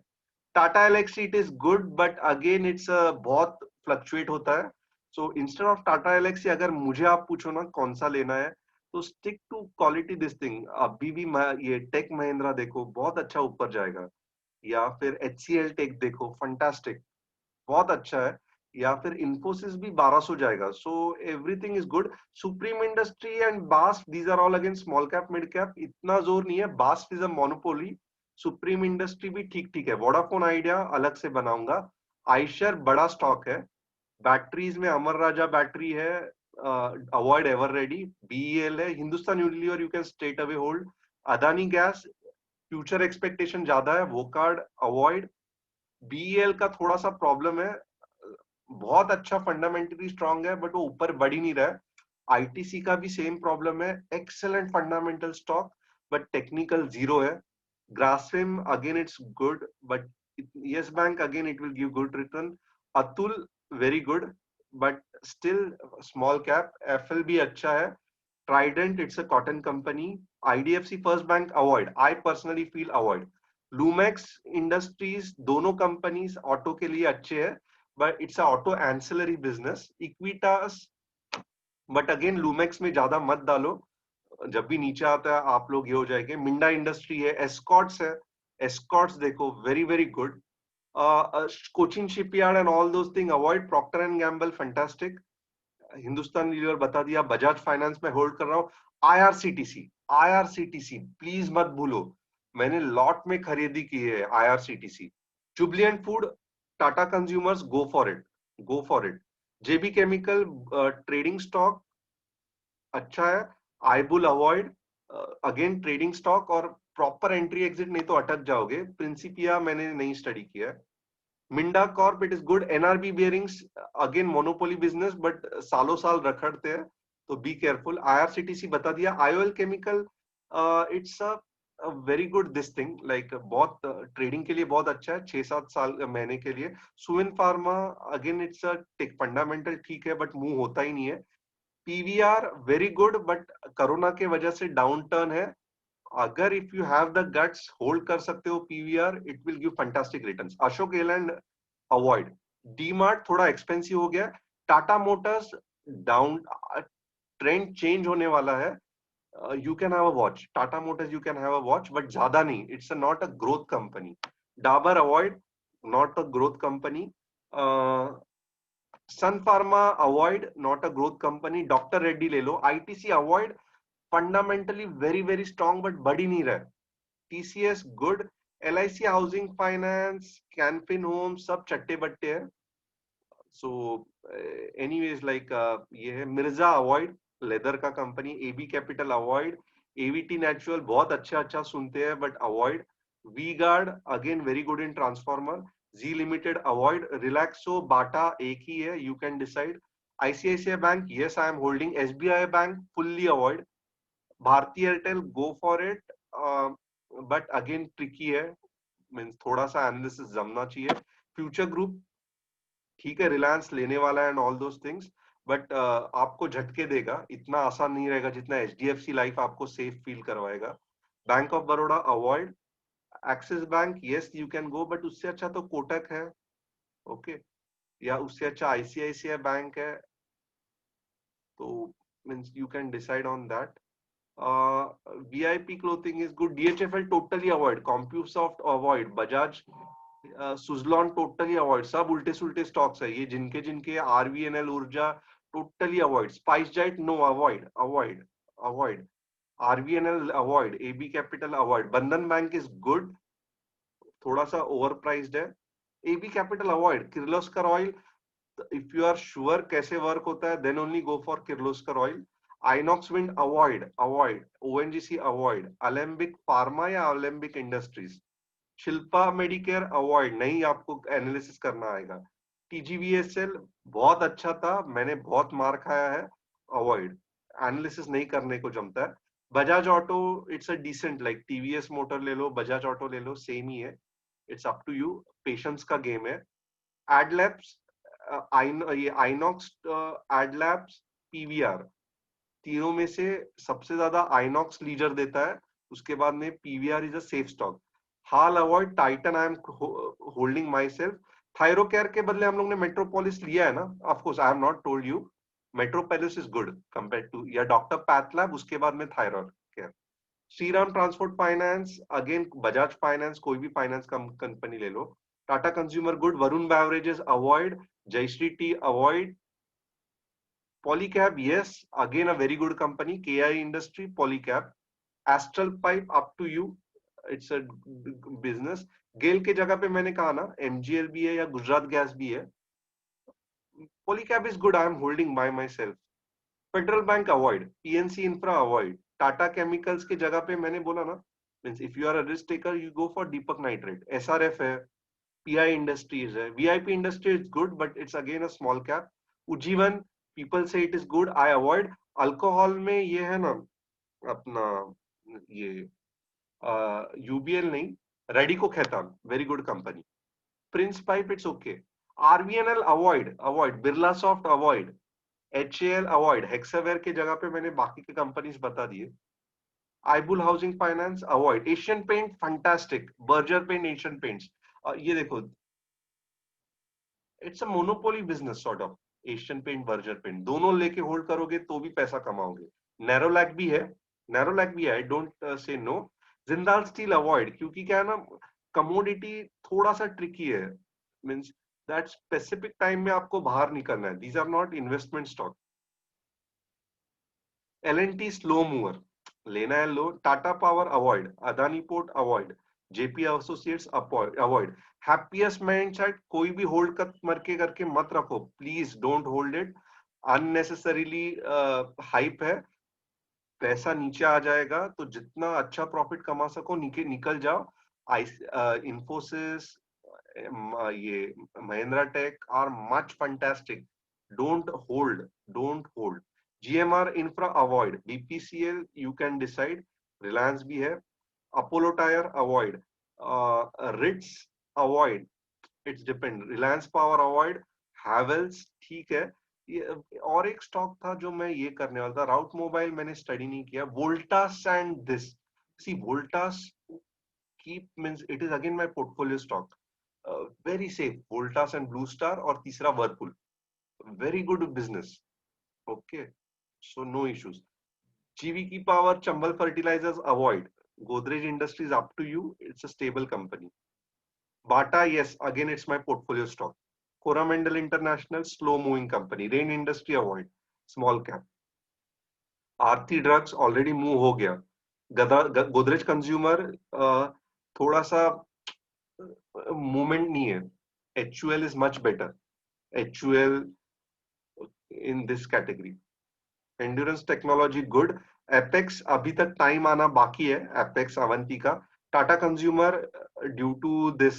Tata Elxsi it is good, but again it's बहुत फ्लक्चुएट होता है। So instead of Tata Elxsi, अगर मुझे आप पूछो ना कौन सा लेना है, तो stick to quality this thing. अभी भी ये टेक महिंद्रा देखो, बहुत अच्छा ऊपर जाएगा, या फिर HCL टेक देखो, फंटास्टिक, बहुत अच्छा है, या फिर इन्फोसिस भी 1200 जाएगा। So everything is good. Supreme industry and BASF, these are all again small cap mid cap, इतना जोर नहीं है। BASF is a monopoly, Supreme industry भी ठीक ठीक है। वोडाफोन आइडिया अलग से बनाऊंगा। आइशर बड़ा स्टॉक है। बैटरीज में अमर राजा बैटरी है, अवॉइड एवर रेडी। BEL है। Hindustan Unilever you can straight away hold. Adani gas future expectation ज्यादा है, वो कार्ड अवॉइड। BEL का थोड़ा सा प्रॉब्लम है, बहुत अच्छा फंडामेंटली स्ट्रांग है, बट वो ऊपर बढ़ ही नहीं रहा है। ITC का भी सेम प्रॉब्लम है, excellent fundamental stock but technical zero है। Grasim again it's good, but yes bank again it will give good return. Atul very good, but still small cap. FLB अच्छा है। Trident it's a cotton company. IDFC first bank avoid, I personally feel avoid. Lumax industries, दोनों companies auto के लिए अच्छे हैं, but it's a auto ancillary business. Equitas, but again लूमेक्स में ज्यादा मत डालो, जब भी नीचे आता है आप लोग ये हो जाएंगे। मिंडा इंडस्ट्री है। एस्कॉर्ट्स है, एस्कॉर्ट्स देखो, very very good. Cochin shipyard and all those thing avoid. Procter and Gamble fantastic. Hindustan lever बता दिया। बजाज फाइनेंस में होल्ड कर रहा हूँ। IRCTC प्लीज मत भूलो, मैंने लॉट में खरीदी की है IRCTC। Jubilant food, Tata consumers, go for it, go for it. JB chemical trading stock अच्छा है। आईबुल अवॉइड, अगेन ट्रेडिंग स्टॉक, और प्रॉपर एंट्री एग्जिट नहीं तो अटक जाओगे। प्रिंसिपिया मैंने नहीं स्टडी किया है। Minda Corp it is good. NRB bearings again monopoly business, but सालों साल रखड़ते हैं, तो बी केयरफुल। IRCTC बता दिया। IOL chemical it's a very good this thing, like बहुत ट्रेडिंग के लिए बहुत अच्छा है, 6-7 साल महीने के लिए। Suven pharma again it's a tech fundamental ठीक है, बट मूव होता ही नहीं है। PVR वेरी गुड, बट कोरोना के वजह से डाउन टर्न है। अगर if you have the guts hold कर सकते हो PVR, it will give fantastic returns. Ashok Leyland avoid. DMart थोड़ा एक्सपेंसिव हो गया। Tata motors down, trend change होने वाला है। You can have a watch. Tata Motors you can have a watch, but ज्यादा नहीं. It's not a growth company. Dabur avoid, not a growth company. Sun Pharma avoid, not a growth company. Dr. Reddy ले लो. ITC avoid, fundamentally very very strong but बढ़ ही नहीं रहा है. TCS good. LIC Housing Finance, Canfin Homes सब चट्टे बट्टे हैं. So anyways like ये है. मिर्जा avoid, लेदर का company. AB capital avoid. AVT natural बहुत अच्छा सुनते हैं but avoid. V guard again very good in transformer. Zee limited avoid. Relaxo, Bata एक ही है, you can decide. ICICI bank yes I am holding. SBI bank fully avoid. Bharti Airtel go for it, but again tricky है, means थोड़ा सा analysis जमना चाहिए. Future group ठीक है, रिलायंस लेने वाला है and all those things, but आपको झटके देगा, इतना आसान नहीं रहेगा जितना HDFC लाइफ आपको सेफ फील करवाएगा. Bank of Baroda avoid. Axis bank yes you can go, but उससे अच्छा तो कोटक है, ओके, या उससे अच्छा ICICI बैंक है, तो means you can decide on that. VIP clothing is good. DHFL totally avoid. Compusoft avoid. Bajaj Suzlon totally avoid. सब उल्टे सुल्टे स्टॉक्स है ये, जिनके जिनके RVNL Urja totally avoid. SpiceJet no, avoid avoid avoid. RVNL avoid. AB capital avoid. Bandhan bank is good, थोड़ा सा overpriced है. AB capital avoid. Kirloskar oil, if you are sure कैसे वर्क होता है then only go for Kirloskar oil. Inox wind avoid avoid. ONGC avoid. Alembic pharma या Alembic industries. Shilpa medicare avoid, नहीं आपको analysis करना आएगा. TGVSL बहुत अच्छा था, मैंने बहुत मार खाया है, अवॉइड. एनालिसिस नहीं करने को जमता है. Bajaj auto it's a decent, like TVS motor ले लो, बजाज ऑटो ले लो, सेम ही है, it's up to you, patience का गेम है। एडलैब्स, ये आइनॉक्स, एडलैब्स, पीवीआर, तीनों में से सबसे ज्यादा आइनॉक्स लीजर देता है, उसके बाद में PVR is a safe stock. हाल avoid, Titan I am holding myself. Thyrocare के बदले हम लोग ने मेट्रोपोलिस लिया है ना, of course I have not told you, Metropolis is good compare to, या डॉक्टर पैथलैब, उसके बाद में thyroid care. Shriram transport finance, again Bajaj finance, कोई भी फाइनेंस कंपनी ले लो। Tata consumer good, Varun beverages avoid, Jayshree tea avoid. Polycab, yes, again a very good company. KI Industry, Polycab. Astral Pipe, up to you. It's a business. गेल के जगह पे मैंने कहा ना, MGL भी है या गुजरात गैस भी है। Polycab is good. I am holding by myself. Federal Bank avoid. PNC Infra avoid. Tata Chemicals के जगह पे मैंने बोला ना, means if you are a risk taker, you go for Deepak Nitrite. SRF है, PI Industries है, VIP Industry is good, but it's again a small cap. Ujjivan, people say it is good, I avoid. Alcohol में ये है ना अपना, ये UBL नहीं, Radico Khaitan, very good company. Prince pipe, it's okay. RVNL avoid, Birlasoft avoid, HAL avoid, Hexaware के जगह पे मैंने बाकी के कंपनीज बता दिए। आईबुल housing finance avoid. Asian paint fantastic, Berger paint, Asian paints, ये देखो, it's a monopoly business sort of. Asian paint, Berger paint, दोनों लेके होल्ड करोगे तो भी पैसा कमाओगे। नैरोलैक भी है, I don't say no. Jindal steel avoid, क्योंकि क्या है ना, कमोडिटी थोड़ा सा ट्रिकी है, मींस दैट स्पेसिफिक टाइम में आपको बाहर निकलना है, these are not investment stock. LNT slow mover, लेना है लो। Tata power avoid, Adani port avoid, JP associates avoid. Happiest mindset, कोई भी होल्ड करके मत रखो, please don't hold it, unnecessarily hype है, पैसा नीचे आ जाएगा, तो जितना अच्छा प्रॉफिट कमा सको निकल जाओ। इंफोसिस, ये Mahindra tech are much fantastic, don't hold. GMR infra avoid, BPCL you can decide, Reliance भी है। Apollo tyre avoid, RITES avoid, it's depend. Reliance power avoid, Havells ठीक है। ये और एक स्टॉक था जो मैं ये करने वाला था, राउट मोबाइल, मैंने स्टडी नहीं किया। Voltas and this, see Voltas keep, means it is again my portfolio stock, very safe, Voltas and Blue Star, और तीसरा Whirlpool, very good business, okay, so no issues. GVK power, Chambal fertilisers avoid. Godrej industries up to you, it's a stable company. Bata, yes, again it's my portfolio stock. Coromandel International, slow moving company. Rain Industry avoid, small cap. Aarti drugs already move हो गया। Godrej consumer थोड़ा सा movement नहीं है। HUL is much better, HUL in this category. Endurance technology good. Apex अभी तक time आना बाकी है, एपेक्स अवंती का। Tata consumer due to this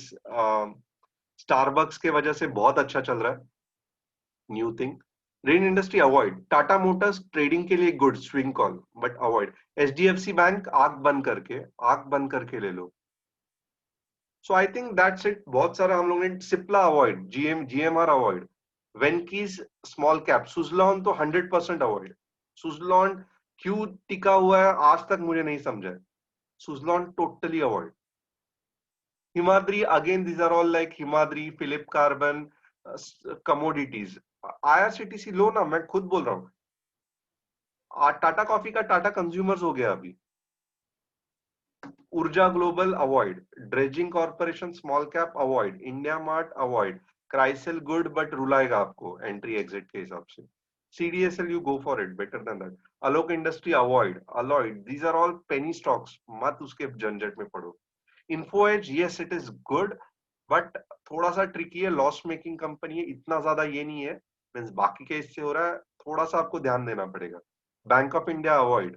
Starbucks के वजह से बहुत अच्छा चल रहा है, new thing. Rain industry avoid. Tata motors trading के लिए good, swing call, but avoid. HDFC bank आंख बंद करके ले लो। So I think that's it. बहुत सारा हम लोग ने। Cipla avoid, GMR avoid. Venky's small cap. Suzlon तो 100% अवॉइड। सुजलॉन क्यों टिका हुआ है आज तक मुझे नहीं समझा है, Suzlon totally avoid. Himadri, again these are all like Himadri, Phillips carbon, commodities. IRCTC लो ना, मैं खुद बोल रहा हूँ। टाटा कॉफी का टाटा कंज्यूमर्स हो गया अभी। Urja global avoid. Dredging corporation small cap avoid. India mart avoid. Crisil good but रुलाएगा आपको एंट्री एग्जिट के हिसाब से। CDSL you go for it, better than that. Alok industry avoid, alloyed, these are all penny stocks, मत उसके झंझट में पड़ो। Info edge, yes it is good, but थोड़ा सा ट्रिकी है, लॉस मेकिंग कंपनी है, इतना ज्यादा ये नहीं है, मींस बाकी के इससे हो रहा है, थोड़ा सा आपको ध्यान देना पड़ेगा। Bank of India avoid.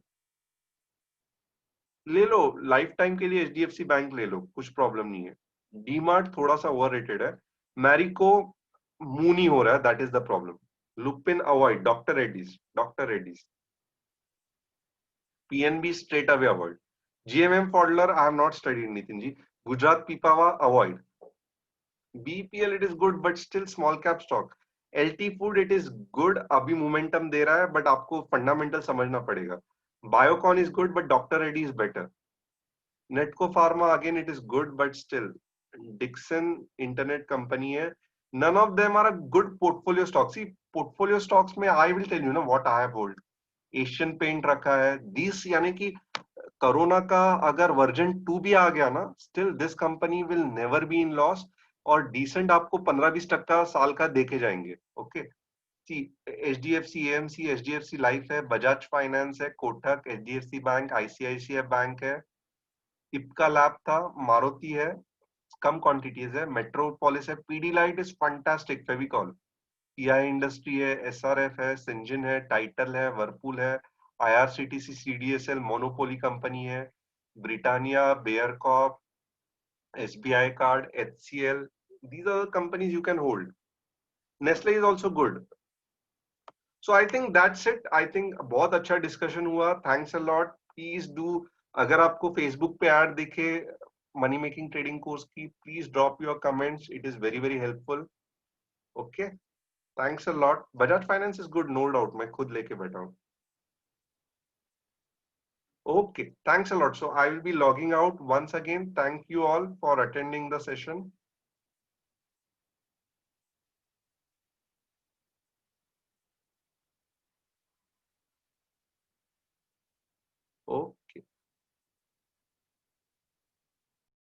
ले लो लाइफ टाइम के लिए, HDFC बैंक ले लो, कुछ प्रॉब्लम नहीं है। डीमार्ट थोड़ा सा ओवर रेटेड है। मैरिको मूव नहीं हो रहा है, that is the problem. Lupin avoid. Doctor Reddy's PNB straight away avoid. GMM Pfaudler I have not studied, Nitin ji. Gujarat Pipavav avoid. BPL it is good but still small cap stock. LT Food it is good, अभी momentum दे रहा है but आपको fundamental समझना पड़ेगा. Biocon is good but Dr. Reddy is better. Netco Pharma again it is good but still. Dixon internet company है. None of them are a good portfolio stocks. See portfolio stocks में I will tell you ना what I have hold. Asian Paint रखा है. These यानी कि corona का अगर version 2 भी आ गया ना, still this company will never be in loss और decent आपको 15-20% साल का देके जाएंगे. Okay. See HDFC AMC, HDFC Life है, Bajaj Finance है, Kotak, HDFC Bank, ICICI Bank है, इप्का लैब था, मारुति है, कम क्वांटिटीज है, मेट्रोपोलिस है, Pidilite is fantastic, Fevicol, PI industry है, एसआरएफ है, सिंजन है, टाइटल है, वर्लपूल है, आईआरसीटीसी, सीडीएसएल मोनोपोली कंपनी है, Britannia, Bayer crop, SBI card, HCL, these are the companies you can hold. Nestle is also good. So I think that's it. I think बहुत अच्छा discussion हुआ. Thanks a lot. Please do. अगर आपको Facebook पे ad दिखे money making trading course की, please drop your comments. It is very very helpful. Okay, thanks a lot. Bajaj finance is good, no doubt, मैं खुद लेके बैठा हूँ. Okay, thanks a lot. So I will be logging out once again. Thank you all for attending the session.